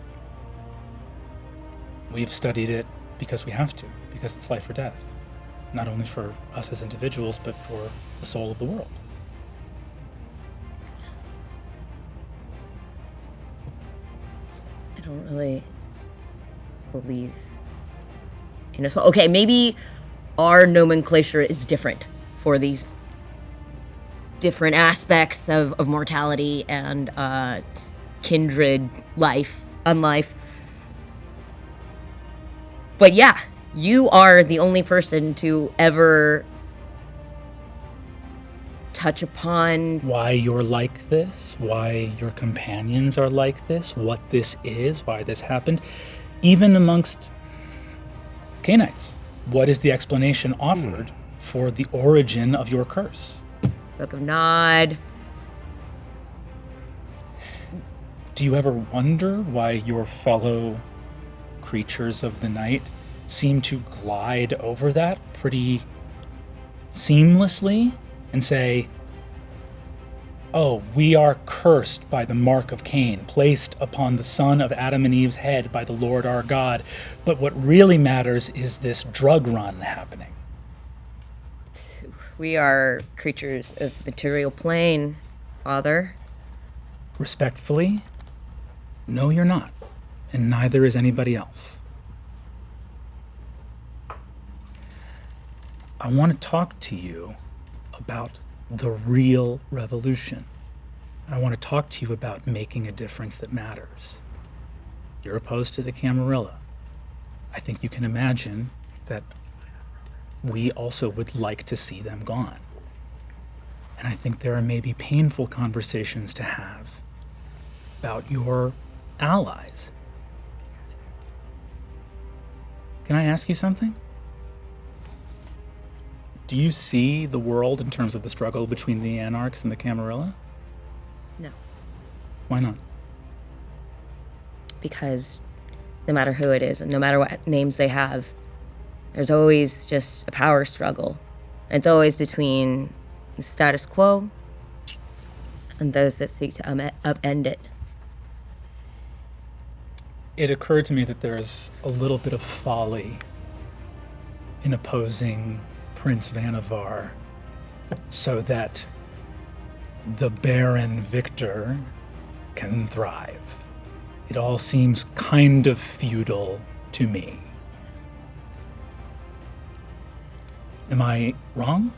We've studied it because we have to, because it's life or death. Not only for us as individuals, but for the soul of the world. I don't really believe in a soul. Okay, maybe our nomenclature is different for these different aspects of mortality and kindred life, unlife. But yeah, you are the only person to ever touch upon Why you're like this, why your companions are like this, what this is, why this happened. Even amongst Canaanites, what is the explanation offered for the origin of your curse? Book of Nod. Do you ever wonder why your fellow creatures of the night seem to glide over that pretty seamlessly and say, oh, we are cursed by the mark of Cain, placed upon the son of Adam and Eve's head by the Lord our God. But what really matters is this drug run happening. We are creatures of material plane, Father. Respectfully, no, you're not. And neither is anybody else. I want to talk to you about the real revolution. I want to talk to you about making a difference that matters. You're opposed to the Camarilla. I think you can imagine that we also would like to see them gone. And I think there are maybe painful conversations to have about your allies. Can I ask you something? Do you see the world in terms of the struggle between the Anarchs and the Camarilla? No. Why not? Because no matter who it is and no matter what names they have, there's always just a power struggle. And it's always between the status quo and those that seek to upend it. It occurred to me that there's a little bit of folly in opposing Prince Vannevar so that the Baron Victor can thrive. It all seems kind of feudal to me. Am I wrong?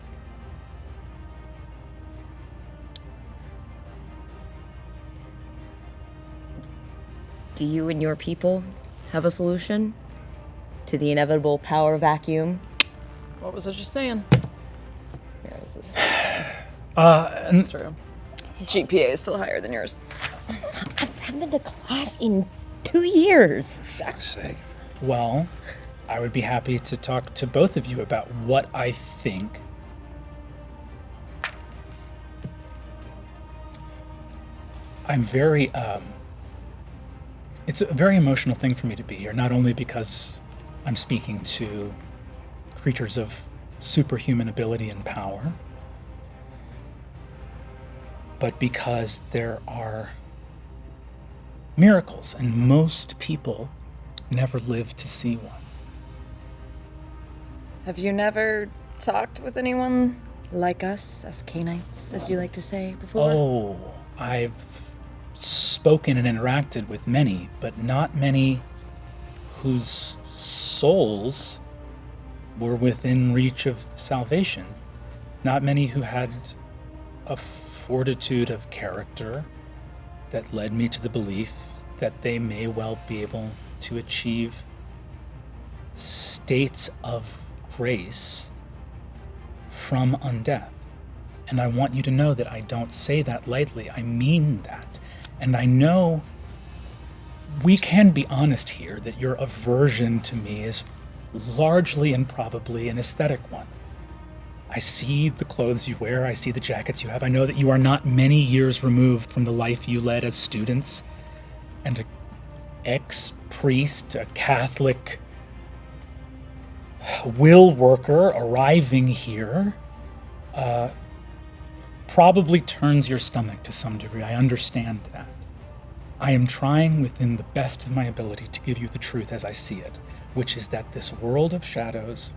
Do you and your people have a solution to the inevitable power vacuum? What was I just saying? Yeah, this is That's true. GPA is still higher than yours. I haven't been to class in 2 years. For fuck's sake. Well, I would be happy to talk to both of you about what I think. I'm very, it's a very emotional thing for me to be here, not only because I'm speaking to creatures of superhuman ability and power, but because there are miracles, and most people never live to see one. Have you never talked with anyone like us Canaanites, as you like to say, before? Oh, I've spoken and interacted with many, but not many whose souls were within reach of salvation. Not many who had a fortitude of character that led me to the belief that they may well be able to achieve states of grace from undeath. And I want you to know that I don't say that lightly. I mean that. And I know we can be honest here that your aversion to me is largely and probably an aesthetic one. I see the clothes you wear, I see the jackets you have. I know that you are not many years removed from the life you led as students, and an ex-priest, a Catholic will worker arriving here probably turns your stomach to some degree. I understand that. I am trying within the best of my ability to give you the truth as I see it, which is that this world of shadows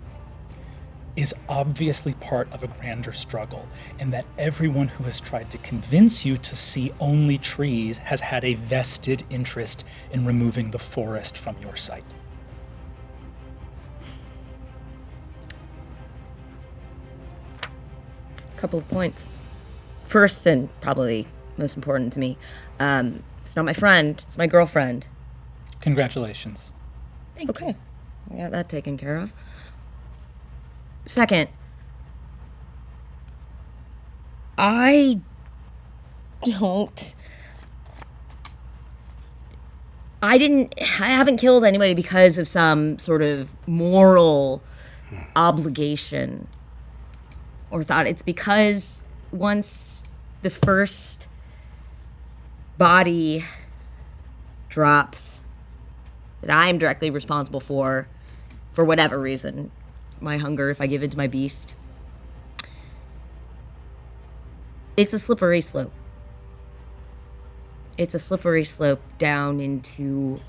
is obviously part of a grander struggle, and that everyone who has tried to convince you to see only trees has had a vested interest in removing the forest from your sight. Couple of points. First, and probably most important to me, it's not my friend, it's my girlfriend. Congratulations. Okay, I got that taken care of. Second, I haven't killed anybody because of some sort of moral obligation or thought. It's because once the first body drops that I'm directly responsible for whatever reason, my hunger, if I give in to my beast, it's a slippery slope. It's a slippery slope down into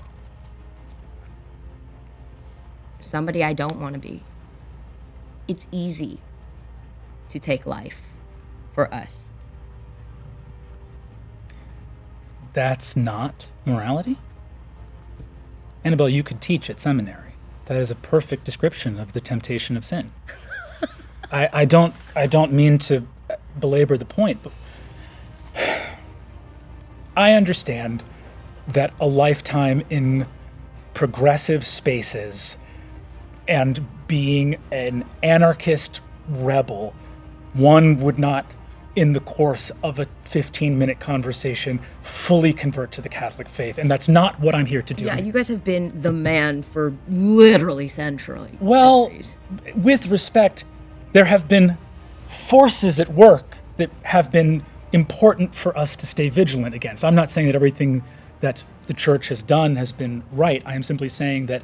somebody I don't want to be. It's easy to take life for us. That's not morality? Annabelle, you could teach at seminary. That is a perfect description of the temptation of sin. I don't mean to belabor the point, but I understand that a lifetime in progressive spaces and being an anarchist rebel, one would not, in the course of a 15-minute conversation, fully convert to the Catholic faith. And that's not what I'm here to do. Yeah, you guys have been the man for literally centuries. Well, with respect, there have been forces at work that have been important for us to stay vigilant against. I'm not saying that everything that the church has done has been right. I am simply saying that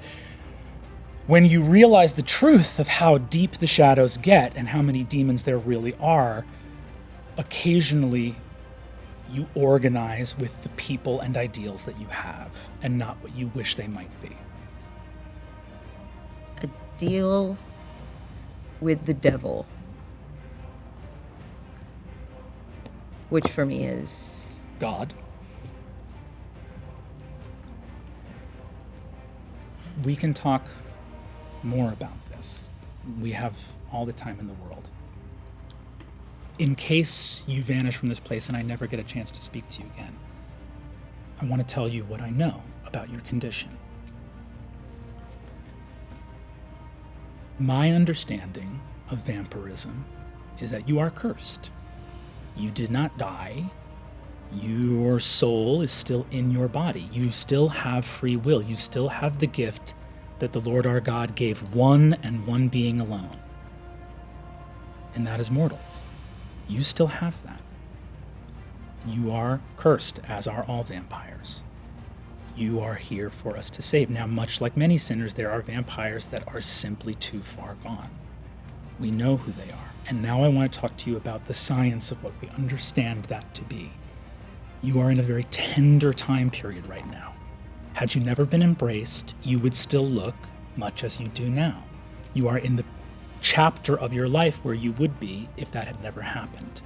when you realize the truth of how deep the shadows get and how many demons there really are, occasionally you organize with the people and ideals that you have and not what you wish they might be. A deal with the devil, which for me is God. We can talk more about this. We have all the time in the world. In case you vanish from this place and I never get a chance to speak to you again, I want to tell you what I know about your condition. My understanding of vampirism is that you are cursed. You did not die. Your soul is still in your body. You still have free will. You still have the gift that the Lord our God gave one and one being alone. And that is mortals. You still have that. You are cursed, as are all vampires. You are here for us to save. Now, much like many sinners, there are vampires that are simply too far gone. We know who they are. And now I want to talk to you about the science of what we understand that to be. You are in a very tender time period right now. Had you never been embraced, you would still look much as you do now. You are in the chapter of your life where you would be if that had never happened.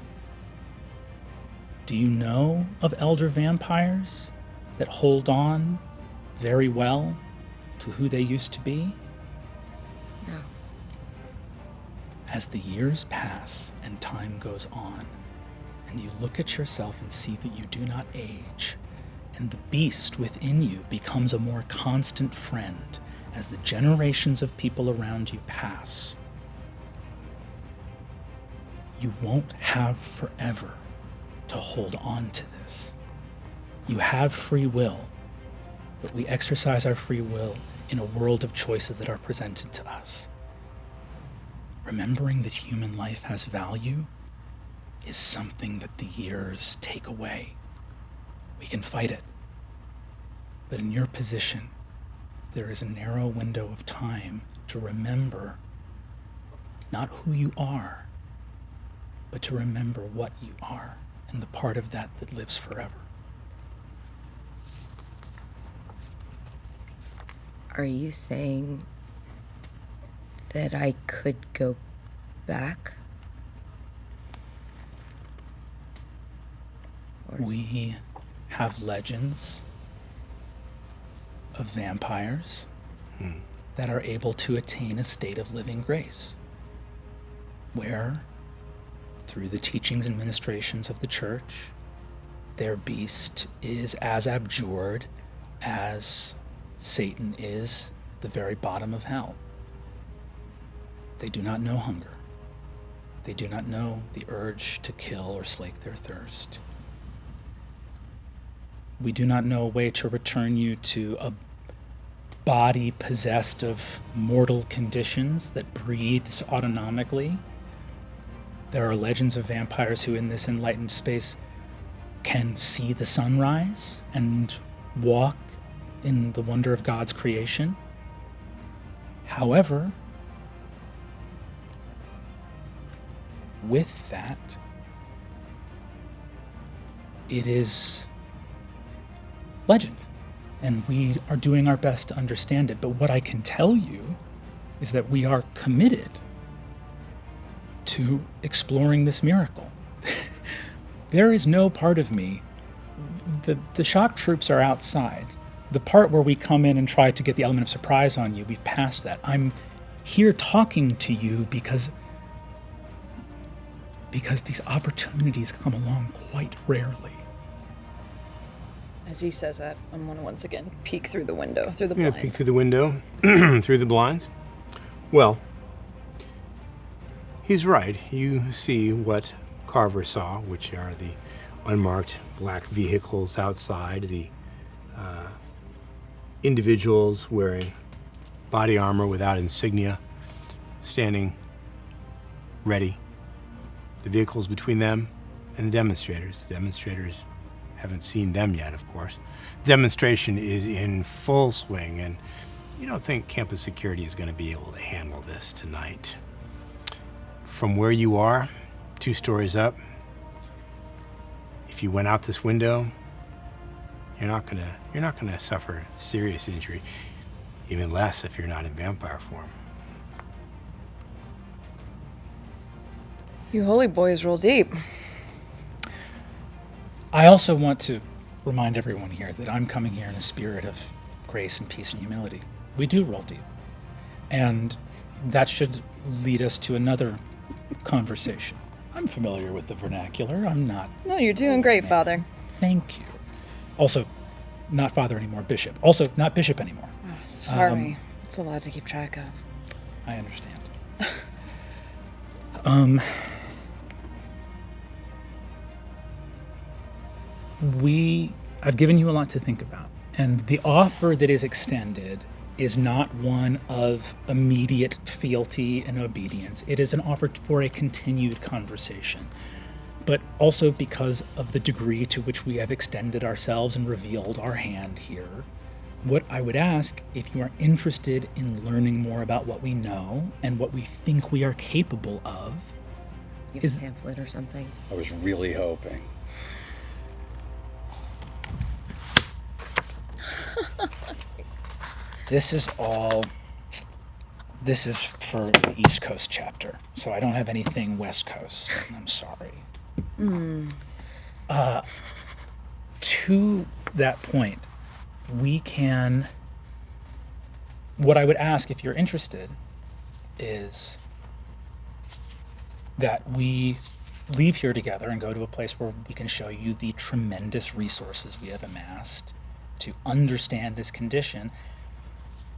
Do you know of elder vampires that hold on very well to who they used to be? No. As the years pass and time goes on, and you look at yourself and see that you do not age, and the beast within you becomes a more constant friend as the generations of people around you pass, you won't have forever to hold on to this. You have free will, but we exercise our free will in a world of choices that are presented to us. Remembering that human life has value is something that the years take away. We can fight it. But in your position, there is a narrow window of time to remember not who you are, but to remember what you are and the part of that that lives forever. Are you saying that I could go back? We have legends of vampires that are able to attain a state of living grace, where, through the teachings and ministrations of the church, their beast is as abjured as Satan is at the very bottom of hell. They do not know hunger. They do not know the urge to kill or slake their thirst. We do not know a way to return you to a body possessed of mortal conditions that breathes autonomically. There are legends of vampires who in this enlightened space can see the sunrise and walk in the wonder of God's creation. However, with that, it is legend, and we are doing our best to understand it. But what I can tell you is that we are committed to exploring this miracle. There is no part of me. The shock troops are outside. The part where we come in and try to get the element of surprise on you, we've passed that. I'm here talking to you because these opportunities come along quite rarely. As he says that, I'm going to once again peek through the window, through the Yeah, blinds. peek through the window, through the blinds. Well, he's right. You see what Carver saw, which are the unmarked black vehicles outside, the individuals wearing body armor without insignia, standing ready. The vehicles between them and the demonstrators. The demonstrators haven't seen them yet, of course. Demonstration is in full swing, and you don't think campus security is going to be able to handle this tonight. From where you are, 2 stories up, if you went out this window, you're not gonna suffer serious injury, even less if you're not in vampire form. You holy boys roll deep. I also want to remind everyone here that I'm coming here in a spirit of grace and peace and humility. We do roll deep. And that should lead us to another conversation. I'm familiar with the vernacular. I'm not. No, you're doing great, Father. Thank you. Also, not father anymore, bishop. Also, not bishop anymore. Oh, sorry. It's a lot to keep track of. I understand. I've given you a lot to think about. And the offer that is extended is not one of immediate fealty and obedience. It is an offer for a continued conversation. But also because of the degree to which we have extended ourselves and revealed our hand here, what I would ask, if you are interested in learning more about what we know and what we think we are capable of, You have is a pamphlet or something? I was really hoping. this is for the East Coast chapter, so I don't have anything West Coast. I'm sorry. To that point, what I would ask, if you're interested, is that we leave here together and go to a place where we can show you the tremendous resources we have amassed to understand this condition.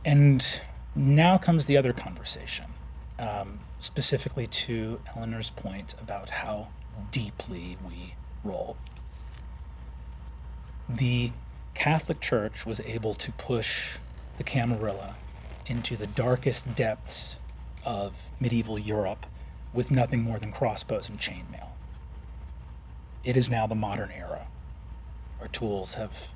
And now comes the other conversation, specifically to Eleanor's point about how deeply we roll. The Catholic Church was able to push the Camarilla into the darkest depths of medieval Europe with nothing more than crossbows and chainmail. It is now the modern era. Our tools have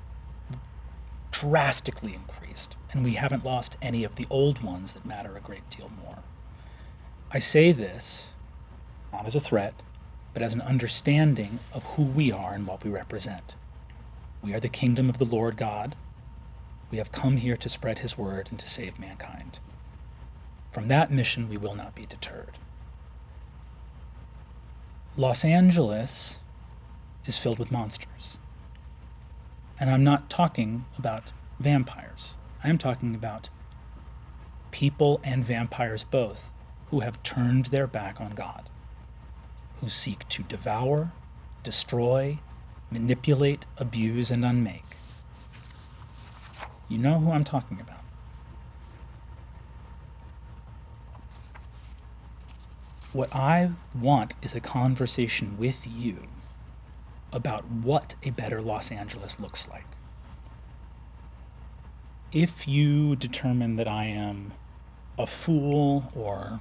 drastically increased, and we haven't lost any of the old ones that matter a great deal more. I say this not as a threat, but as an understanding of who we are and what we represent. We are the kingdom of the Lord God. We have come here to spread his word and to save mankind. From that mission, we will not be deterred. Los Angeles is filled with monsters. And I'm not talking about vampires. I am talking about people and vampires both who have turned their back on God, who seek to devour, destroy, manipulate, abuse, and unmake. You know who I'm talking about. What I want is a conversation with you about what a better Los Angeles looks like. If you determine that I am a fool or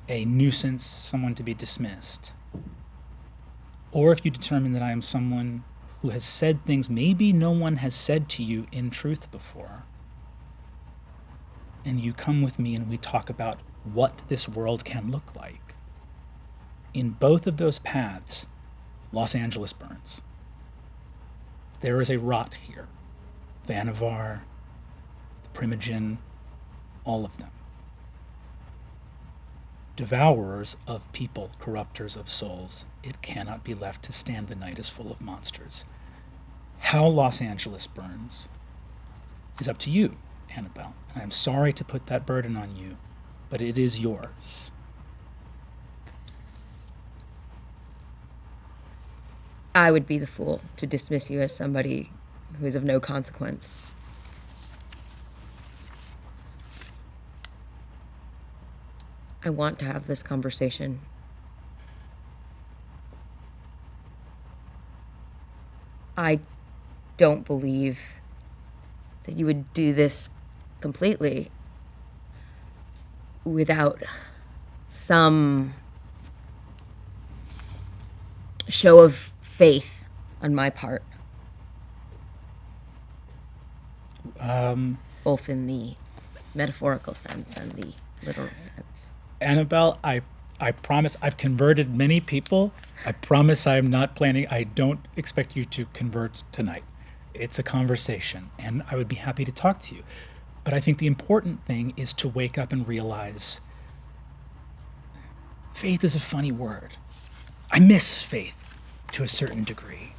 a nuisance, someone to be dismissed, or if you determine that I am someone who has said things maybe no one has said to you in truth before, and you come with me and we talk about what this world can look like, in both of those paths, Los Angeles burns. There is a rot here. Vannevar, the Primogen, all of them. Devourers of people, corrupters of souls, it cannot be left to stand. The night is full of monsters. How Los Angeles burns is up to you, Annabelle. And I'm sorry to put that burden on you, but it is yours. I would be the fool to dismiss you as somebody who is of no consequence. I want to have this conversation. I don't believe that you would do this completely without some show of faith on my part. Both in the metaphorical sense and the literal sense. Annabelle, I promise I've converted many people. I promise I'm not planning. I don't expect you to convert tonight. It's a conversation, and I would be happy to talk to you. But I think the important thing is to wake up and realize faith is a funny word. I miss faith to a certain degree.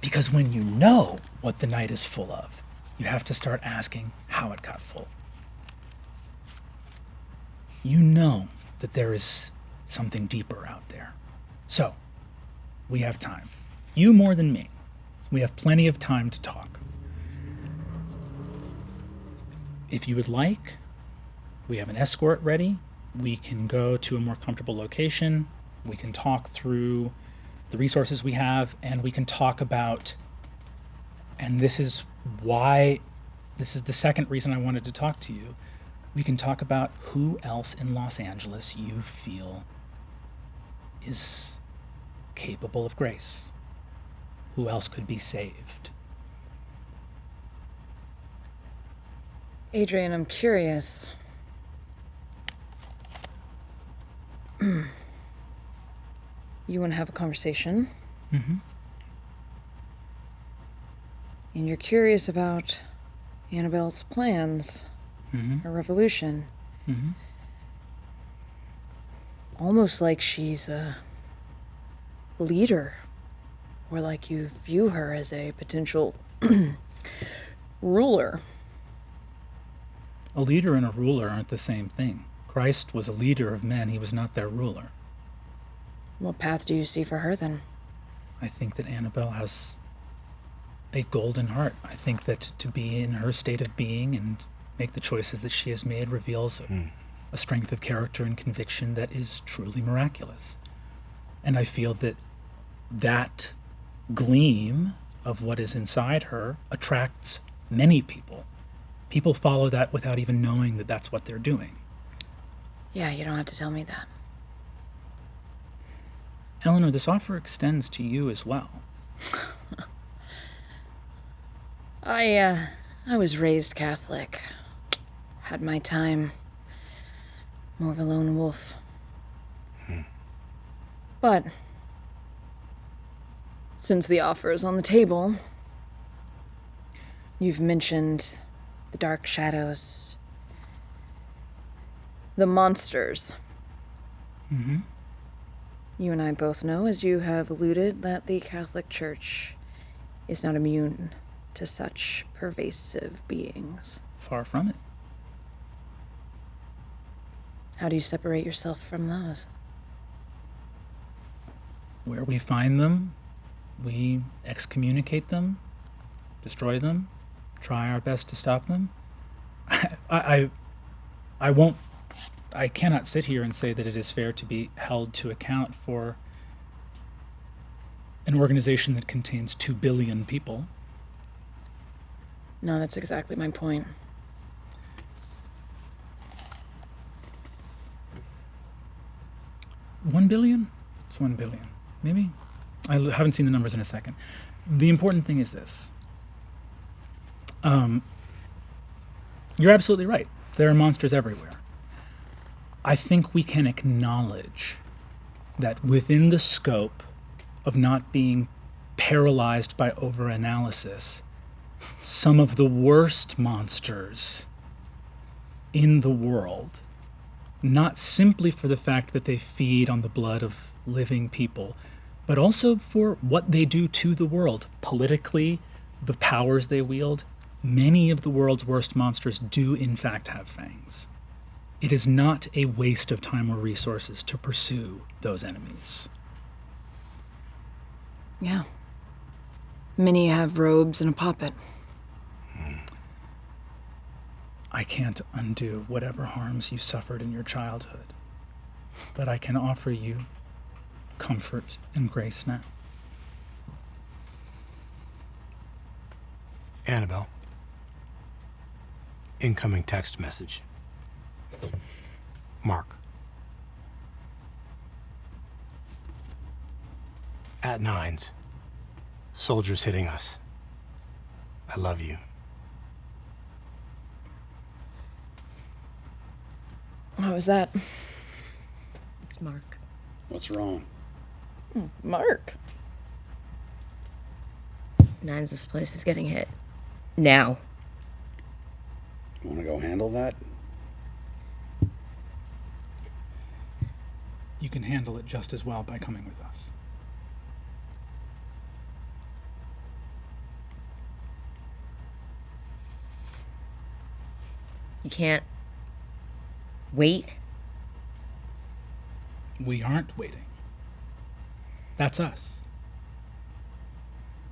Because when you know what the night is full of, you have to start asking how it got full. You know that there is something deeper out there. So, we have time. You more than me. We have plenty of time to talk. If you would like, we have an escort ready. We can go to a more comfortable location. We can talk through the resources we have, and we can talk about, and this is the second reason I wanted to talk to you. We can talk about who else in Los Angeles you feel is capable of grace. Who else could be saved? Adrian, I'm curious. You want to have a conversation? Mm-hmm. And you're curious about Annabelle's plans, her revolution. Mm-hmm. Almost like she's a leader, or like you view her as a potential ruler. A leader and a ruler aren't the same thing. Christ was a leader of men. He was not their ruler. What path do you see for her, then? I think that Annabelle has a golden heart. I think that to be in her state of being and make the choices that she has made reveals a strength of character and conviction that is truly miraculous. And I feel that that gleam of what is inside her attracts many people. People follow that without even knowing that that's what they're doing. Yeah, you don't have to tell me that. Eleanor, this offer extends to you as well. I was raised Catholic. Had my time. More of a lone wolf. But since the offer is on the table, you've mentioned the dark shadows, the monsters. Mm-hmm. You and I both know, as you have alluded, that the Catholic Church is not immune to such pervasive beings. Far from it. How do you separate yourself from those? Where we find them, we excommunicate them, destroy them, try our best to stop them. I cannot sit here and say that it is fair to be held to account for an organization that contains 2 billion people. No, that's exactly my point. $1 billion? It's 1 billion. Maybe? I haven't seen the numbers in a second. The important thing is this. You're absolutely right. There are monsters everywhere. I think we can acknowledge that within the scope of not being paralyzed by overanalysis, some of the worst monsters in the world, not simply for the fact that they feed on the blood of living people, but also for what they do to the world politically, the powers they wield. Many of the world's worst monsters do in fact have fangs. It is not a waste of time or resources to pursue those enemies. Yeah. Many have robes and a puppet. I can't undo whatever harms you suffered in your childhood, but I can offer you comfort and grace now. Annabelle. Incoming text message. Mark. At Nines. Soldiers hitting us. I love you. What was that? It's Mark. What's wrong? Mark. Nines, this place is getting hit. Now. You want to go handle that? You can handle it just as well by coming with us. You can't wait. We aren't waiting. That's us.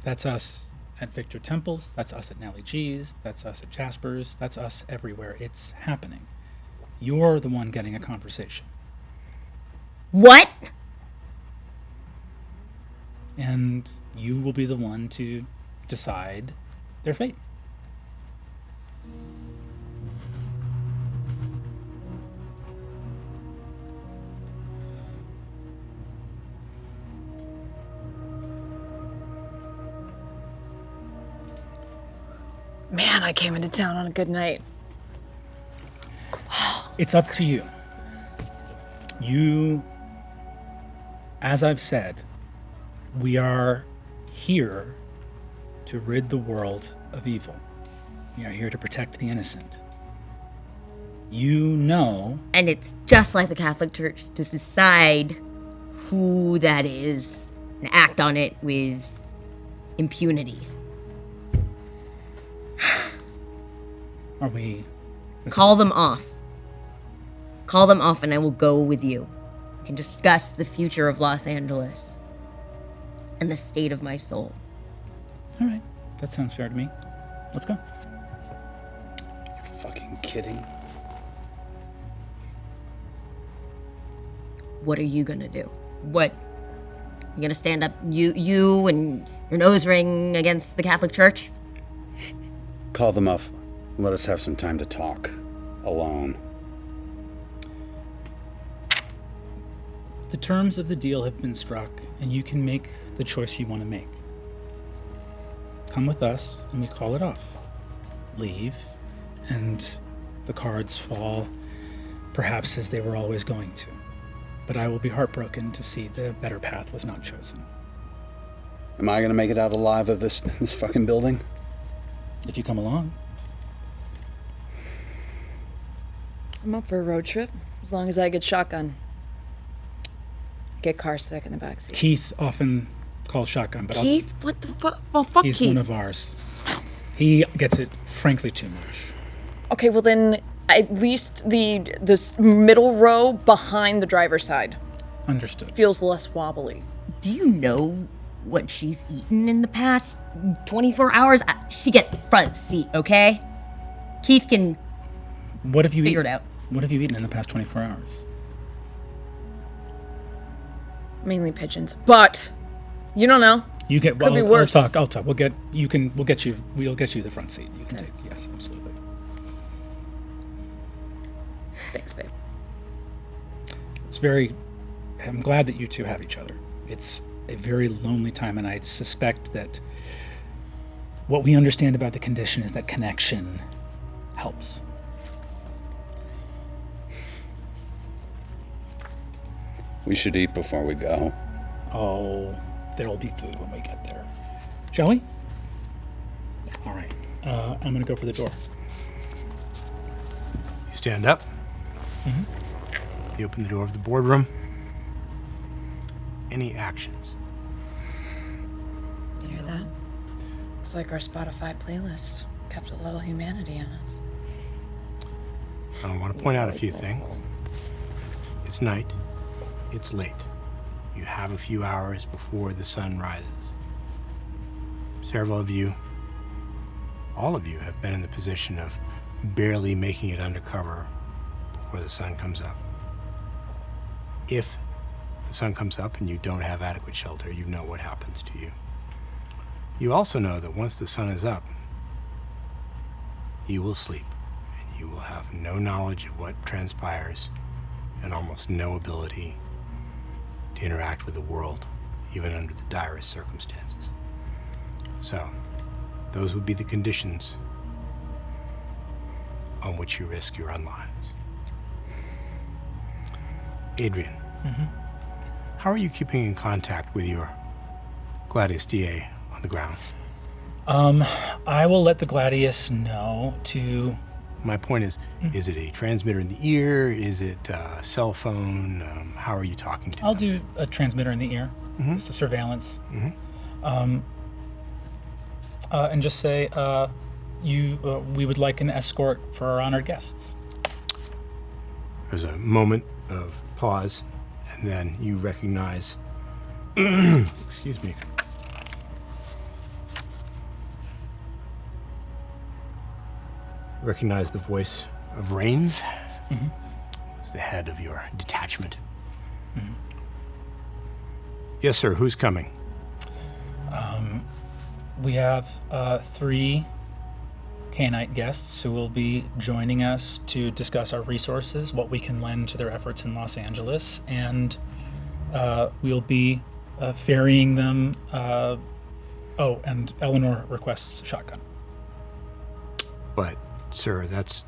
That's us at Victor Temple's. That's us at Nellie G's. That's us at Jasper's. That's us everywhere. It's happening. You're the one getting a conversation. What? and you will be the one to decide their fate. Man, I came into town on a good night. It's up to you. You, as I've said, we are here to rid the world of evil. We are here to protect the innocent. You know, And it's just like the Catholic Church to decide who that is and act on it with impunity. are we... Call them off. Call them off and I will go with you. We can discuss the future of Los Angeles and the state of my soul. All right, that sounds fair to me. Let's go. You're fucking kidding. What are you gonna do? What? You gonna stand up, you and your nose ring against the Catholic Church? Call them up. Let us have some time to talk. Alone. The terms of the deal have been struck, and you can make the choice you want to make. Come with us, and we call it off. Leave, and the cards fall, perhaps as they were always going to. But I will be heartbroken to see the better path was not chosen. Am I gonna make it out alive of this fucking building? If you come along. I'm up for a road trip, as long as I get shotgun. Get car sick in the backseat. Keith often calls shotgun, but Keith? What the fuck? Well, fuck he's Keith. one of ours. He gets it, frankly, too much. Okay, well then, at least this middle row behind the driver's side Understood. feels less wobbly. Do you know what she's eaten in the past 24 hours? She gets front seat, okay? Keith can What have you figure eaten? it out. What have you eaten in the past 24 hours? Mainly pigeons, but you don't know. You get. Could be I'll worse. talk. We'll get you the front seat. You can take. Yes, absolutely. Thanks, babe. It's very. I'm glad that you two have each other. It's a very lonely time, and I suspect that what we understand about the condition is that connection helps. We should eat before we go. Oh, there'll be food when we get there. Shall we? All right. I'm gonna go for the door. You stand up. You open the door of the boardroom. Any actions? You hear that? It's like our Spotify playlist kept a little humanity in us. I want to point out a few things. It's night. It's late. You have a few hours before the sun rises. Several of you, all of you, have been in the position of barely making it undercover before the sun comes up. If the sun comes up and you don't have adequate shelter, you know what happens to you. You also know that once the sun is up, you will sleep, and you will have no knowledge of what transpires and almost no ability to interact with the world, even under the direst circumstances. So, those would be the conditions on which you risk your own lives. Adrian, how are you keeping in contact with your Gladius DA on the ground? I will let the Gladius know to. My point is it a transmitter in the ear? Is it a cell phone? How are you talking to I'll them? do a transmitter in the ear. Just a surveillance. And just say, we would like an escort for our honored guests. There's a moment of pause, and then you recognize, excuse me, recognize the voice of Rains, who's the head of your detachment. Yes, sir, who's coming? We have 3 Canite guests who will be joining us to discuss our resources, what we can lend to their efforts in Los Angeles, and we'll be ferrying them. And Eleanor requests a shotgun. But, sir, that's...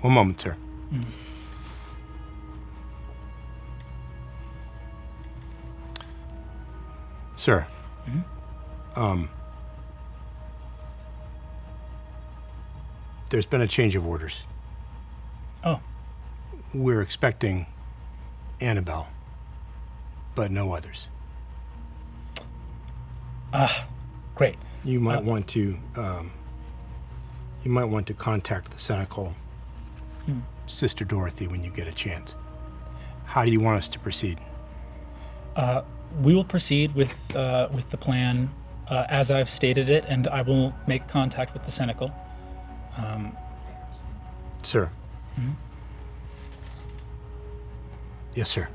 One moment, sir. Sir. There's been a change of orders. Oh, We're expecting Annabelle, but no others. great. You might want to contact the Senecal Sister Dorothy when you get a chance. How do you want us to proceed? We will proceed with the plan as I've stated it, and I will make contact with the Senecal. Sir. Yes, sir.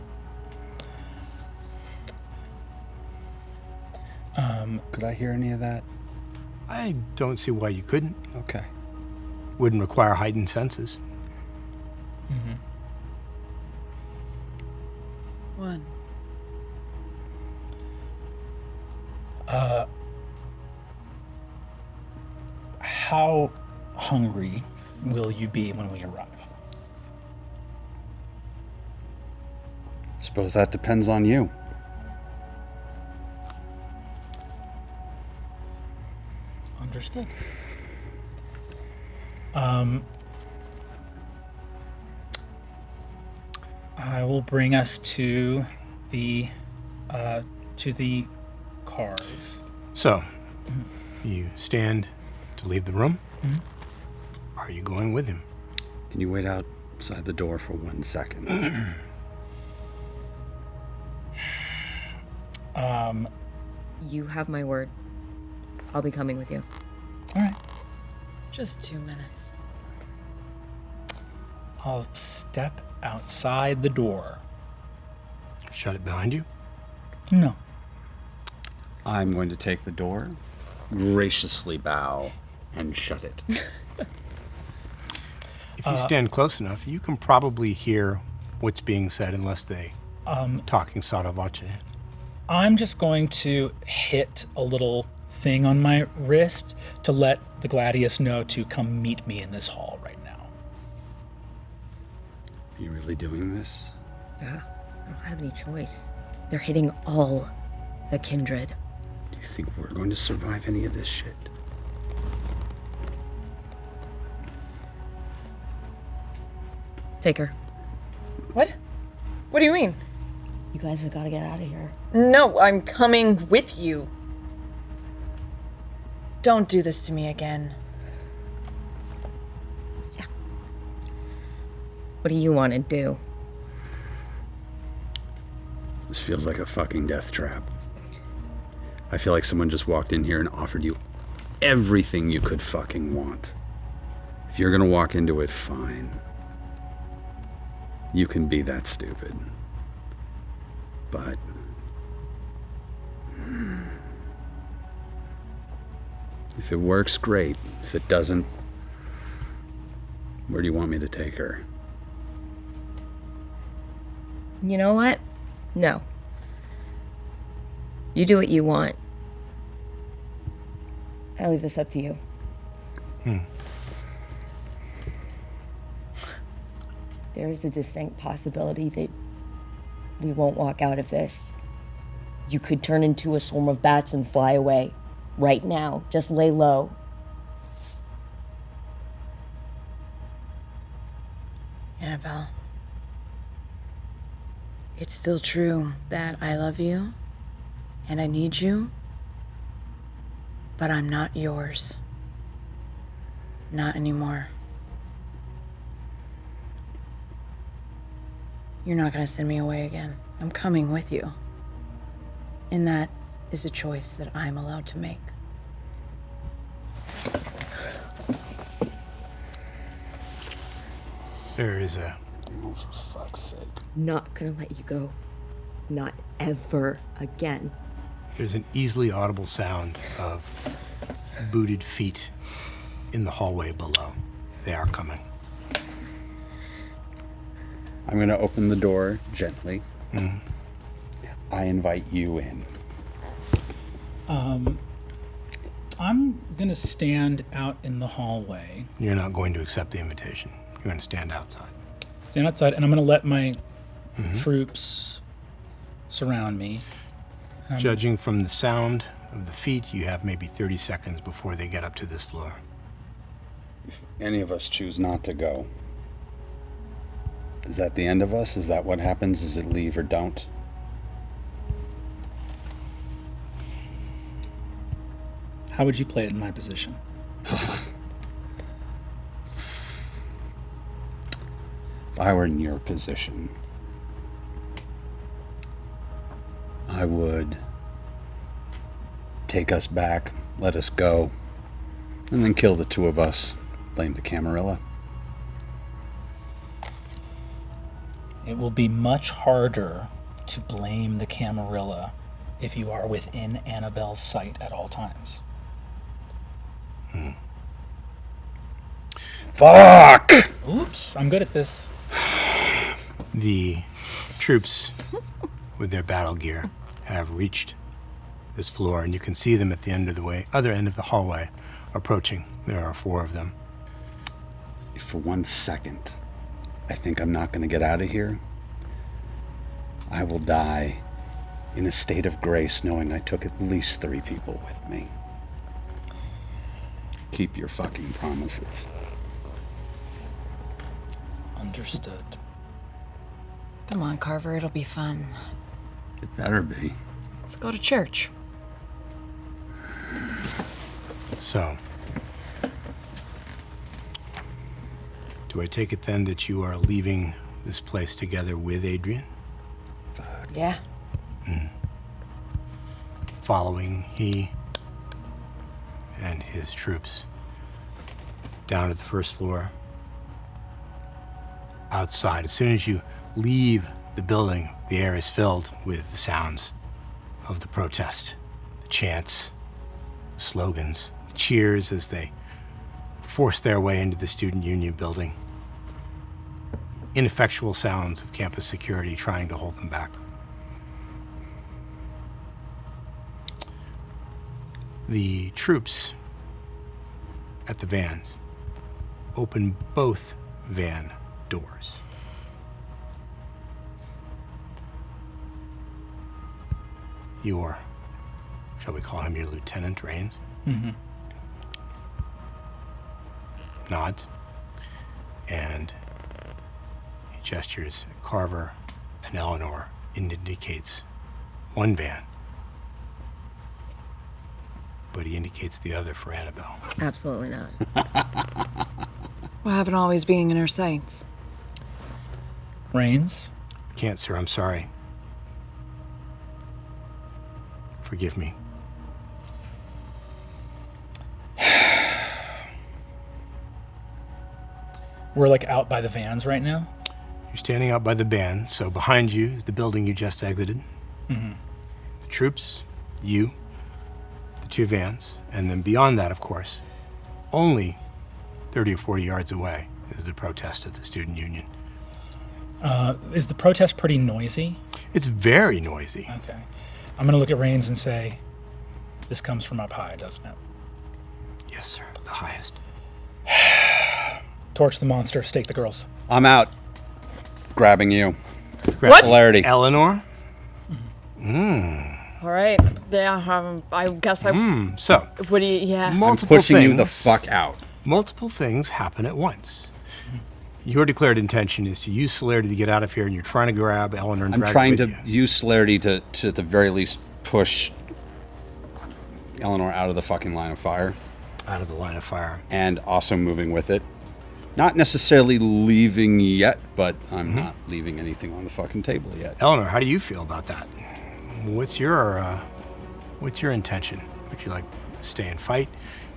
Could I hear any of that? I don't see why you couldn't. Okay. Wouldn't require heightened senses. One. How hungry will you be when we arrive? Suppose that depends on you. Understood. I will bring us to the cars. So, you stand to leave the room? Are you going with him? Can you wait outside the door for 1 second? You have my word. I'll be coming with you. All right. Just 2 minutes. I'll step outside the door. Shut it behind you? No. I'm going to take the door, graciously bow, and shut it. If you stand close enough, you can probably hear what's being said unless they talking sotto voce. I'm just going to hit a little thing on my wrist to let the Gladius know to come meet me in this hall right now. Are you really doing this? Yeah, I don't have any choice. They're hitting all the kindred. Do you think we're going to survive any of this shit? Take her. What? What do you mean? You guys have got to get out of here. No, I'm coming with you. Don't do this to me again. Yeah. What do you want to do? This feels like a fucking death trap. I feel like someone just walked in here and offered you everything you could fucking want. If you're gonna walk into it, fine. You can be that stupid. But... if it works, great. If it doesn't, where do you want me to take her? You know what? No. You do what you want. I leave this up to you. There is a distinct possibility that we won't walk out of this. You could turn into a swarm of bats and fly away. Right now. Just lay low. Annabelle, it's still true that I love you and I need you, but I'm not yours. Not anymore. You're not going to send me away again. I'm coming with you. And that is a choice that I'm allowed to make. There is a... Oh, for fuck's sake. Not gonna let you go. Not ever again. There's an easily audible sound of booted feet in the hallway below. They are coming. I'm going to open the door gently. I invite you in. I'm going to stand out in the hallway. You're not going to accept the invitation. You're going to stand outside. Stand outside, and I'm going to let my troops surround me. Judging from the sound of the feet, you have maybe 30 seconds before they get up to this floor. If any of us choose not to go, is that the end of us? Is that what happens? Is it leave or don't? How would you play it in my position? If I were in your position, I would take us back, let us go, and then kill the two of us. Blame the Camarilla. It will be much harder to blame the Camarilla if you are within Annabelle's sight at all times. Fuck! Oops, I'm good at this. The troops, with their battle gear, have reached this floor, and you can see them at the other end of the hallway, approaching. There are 4 of them. If for 1 second I think I'm not going to get out of here, I will die in a state of grace knowing I took at least 3 people with me. Keep your fucking promises. Understood. Come on, Carver, it'll be fun. It better be. Let's go to church. So, do I take it then that you are leaving this place together with Adrian? Yeah. Following he and his troops down to the first floor. Outside, as soon as you leave the building, the air is filled with the sounds of the protest, the chants, the slogans, the cheers as they force their way into the student union building. Ineffectual sounds of campus security trying to hold them back. The troops at the vans open both van doors. Your, shall we call him your Lieutenant Rains? Nods. And he gestures at Carver and Eleanor and indicates one van. But he indicates the other for Annabelle. Absolutely not. What happened to always being in her sights? Rains? Can't, sir. I'm sorry. Forgive me. We're like out by the vans right now? You're standing out by the band, so behind you is the building you just exited. The troops, you, the 2 vans, and then beyond that, of course, only 30 or 40 yards away is the protest at the student union. Is the protest pretty noisy? It's very noisy. Okay. I'm going to look at Rains and say, this comes from up high, doesn't it? Yes, sir. The highest. Torch the monster, stake the girls. I'm out. Grabbing you. What? Polarity. Eleanor? All right. Yeah, I guess I... So, What do you... Yeah. I'm multiple pushing things. you the fuck out. Multiple things happen at once. Your declared intention is to use celerity to get out of here, and you're trying to grab Eleanor and I'm drag her trying with to you. use celerity to at the very least push Eleanor out of the fucking line of fire. Out of the line of fire. And also moving with it. Not necessarily leaving yet, but I'm not leaving anything on the fucking table yet. Eleanor, how do you feel about that? What's your intention? Would you like to stay and fight,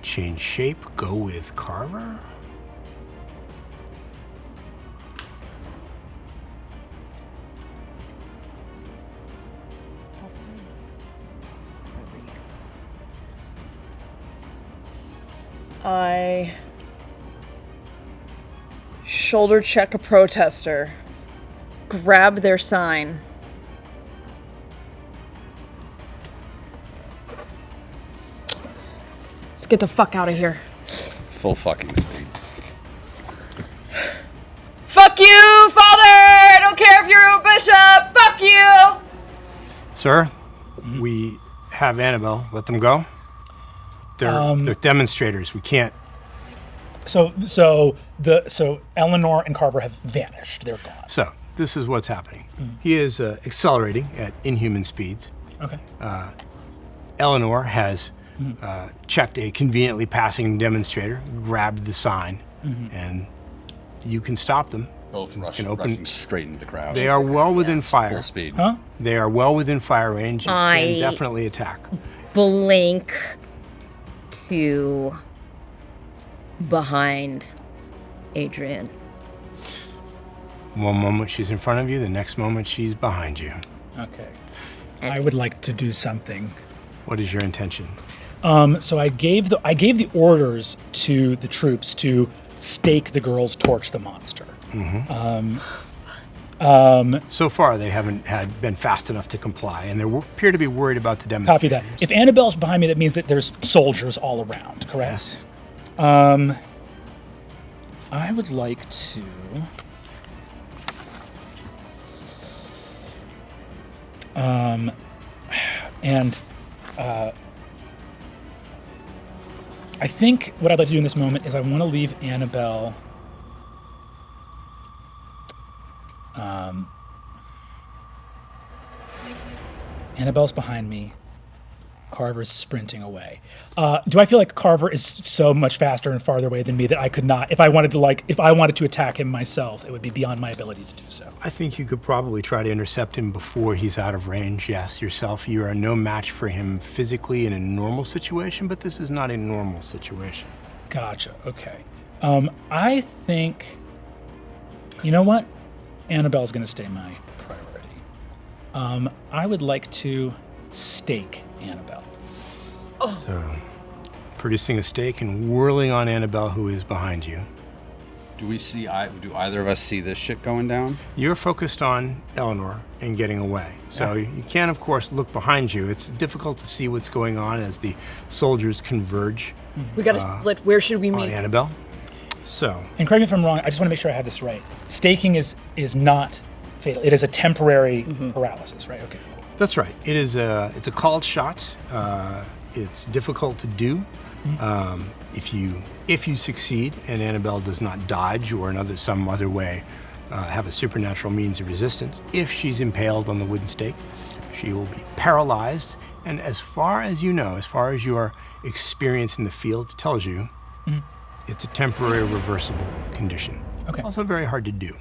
change shape, go with Carver? I shoulder check a protester, grab their sign. Let's get the fuck out of here. Full fucking speed. Fuck you, father! I don't care if you're a bishop! Fuck you! Sir, we have Annabelle. Let them go. They're demonstrators. We can't. So Eleanor and Carver have vanished. They're gone. So, this is what's happening. He is accelerating at inhuman speeds. Okay. Eleanor has checked a conveniently passing demonstrator, grabbed the sign, and you can stop them. Both rushing straight into the crowd. They are well within fire. Full speed. Huh? They are well within fire range and I- can definitely attack. Blink to behind Adrian. One moment she's in front of you, the next moment she's behind you. Okay. I would like to do something. What is your intention? So I gave the orders to the troops to stake the girls, torch the monster. So far, they haven't been fast enough to comply, and they appear to be worried about the demonstration. Copy that. If Annabelle's behind me, that means that there's soldiers all around, correct? Yes. I would like to... I think what I'd like to do in this moment is I want to leave Annabelle... Annabelle's behind me. Carver's sprinting away. Do I feel like Carver is so much faster and farther away than me that I could not, if I wanted to attack him myself, it would be beyond my ability to do so? I think you could probably try to intercept him before he's out of range. Yes, yourself, you are no match for him physically in a normal situation, but this is not a normal situation. Gotcha. Okay. I think, you know what? Annabelle's going to stay my priority. I would like to stake Annabelle. So, producing a stake and whirling on Annabelle, who is behind you. Do either of us see this shit going down? You're focused on Eleanor and getting away. So you can, of course, look behind you. It's difficult to see what's going on as the soldiers converge We gotta split. Where should we on meet? Annabelle. So, And correct me if I'm wrong, I just want to make sure I have this right. Staking is not fatal. It is a temporary paralysis, right? Okay. that's right. It's a called shot. It's difficult to do. If you succeed and Annabelle does not dodge or some other way have a supernatural means of resistance, if she's impaled on the wooden stake, she will be paralyzed. And as far as you know, as far as your experience in the field tells you, it's a temporary reversible condition. Okay. Also very hard to do.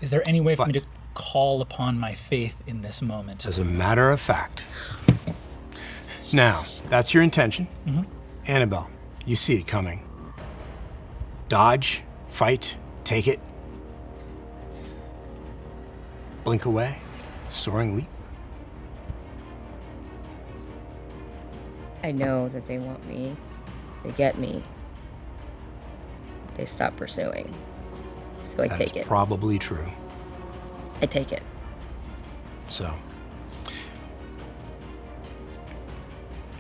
Is there any way for me But- to call upon my faith in this moment? As a matter of fact. Now, that's your intention. Annabelle, you see it coming. Dodge, fight, take it. Blink away, soaring leap. I know that they want me. They get me. They stop pursuing. So I That take is it. probably true. I take it. So,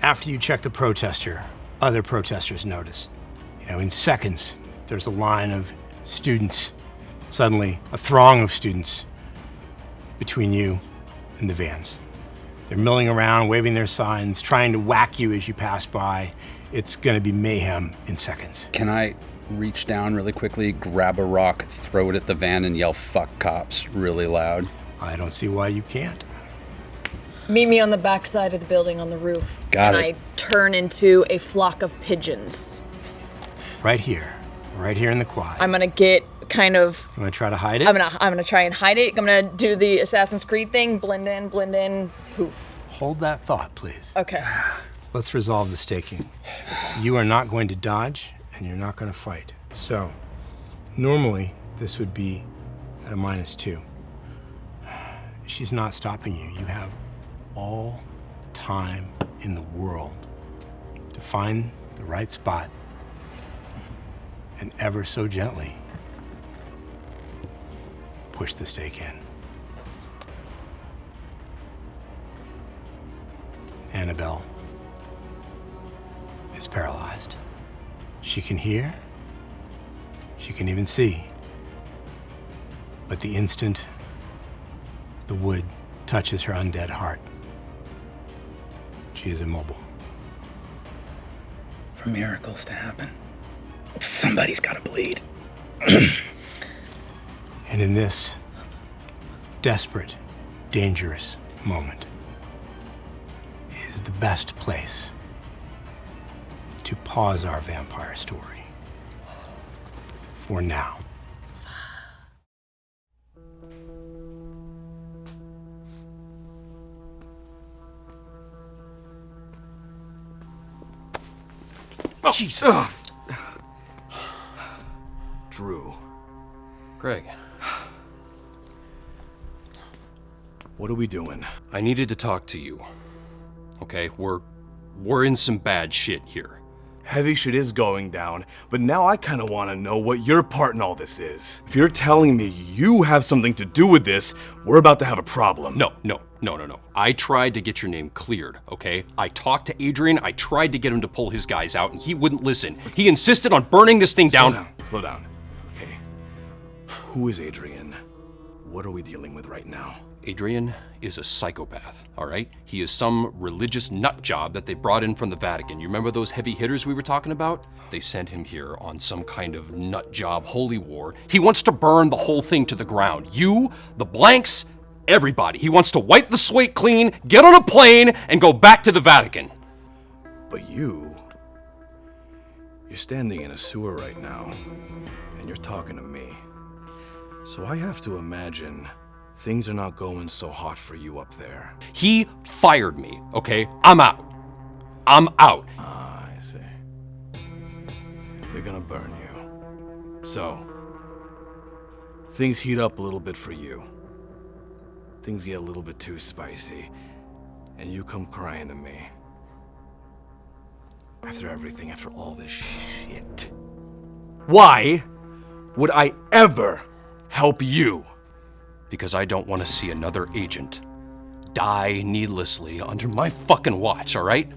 after you check the protester, other protesters notice. In seconds, there's a line of students, suddenly a throng of students between you and the vans. They're milling around, waving their signs, trying to whack you as you pass by. It's going to be mayhem in seconds. Can I reach down really quickly, grab a rock, throw it at the van, and yell "fuck cops" really loud? I don't see why you can't. Meet me on the back side of the building on the roof. Got and it. I turn into a flock of pigeons. Right here in the quad. I'm gonna get kind of. You want to try to hide it? I'm gonna try and hide it. I'm gonna do the Assassin's Creed thing. Blend in, poof. Hold that thought, please. Okay. Let's resolve the staking. You are not going to dodge, and you're not going to fight. So, normally, this would be at a -2. She's not stopping you. You have all the time in the world to find the right spot and ever so gently push the stake in. Annabelle is paralyzed. She can hear, she can even see, but the instant the wood touches her undead heart, she is immobile. For miracles to happen, somebody's got to bleed. And in this desperate, dangerous moment is the best place to pause our vampire story. For now. Oh, Jesus. Drew. Greg, What are we doing? I needed to talk to you. Okay, we're in some bad shit here. Heavy shit is going down, but now I kind of want to know what your part in all this is. If you're telling me you have something to do with this, we're about to have a problem. No. I tried to get your name cleared, okay? I talked to Adrian, I tried to get him to pull his guys out, and he wouldn't listen. He insisted on burning this thing down. Slow down. Okay. Who is Adrian? What are we dealing with right now? Adrian is a psychopath, all right? He is some religious nut job that they brought in from the Vatican. You remember those heavy hitters we were talking about? They sent him here on some kind of nut job holy war. He wants to burn the whole thing to the ground. You, the blanks, everybody. He wants to wipe the slate clean, get on a plane, and go back to the Vatican. But you're standing in a sewer right now, and you're talking to me. So I have to imagine things are not going so hot for you up there. He fired me, okay? I'm out. Ah, I see. They're gonna burn you. So, things heat up a little bit for you. Things get a little bit too spicy, and you come crying to me. After everything, after all this shit. Why would I ever help you? Because I don't want to see another agent die needlessly under my fucking watch, all right?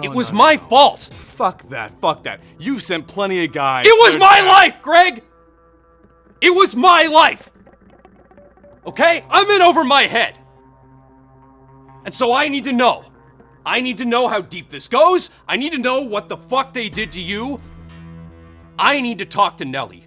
It was my fault. Fuck that. You've sent plenty of guys. It was my life, Greg! It was my life! Okay? I'm in over my head. And so I need to know. I need to know how deep this goes. I need to know what the fuck they did to you. I need to talk to Nellie.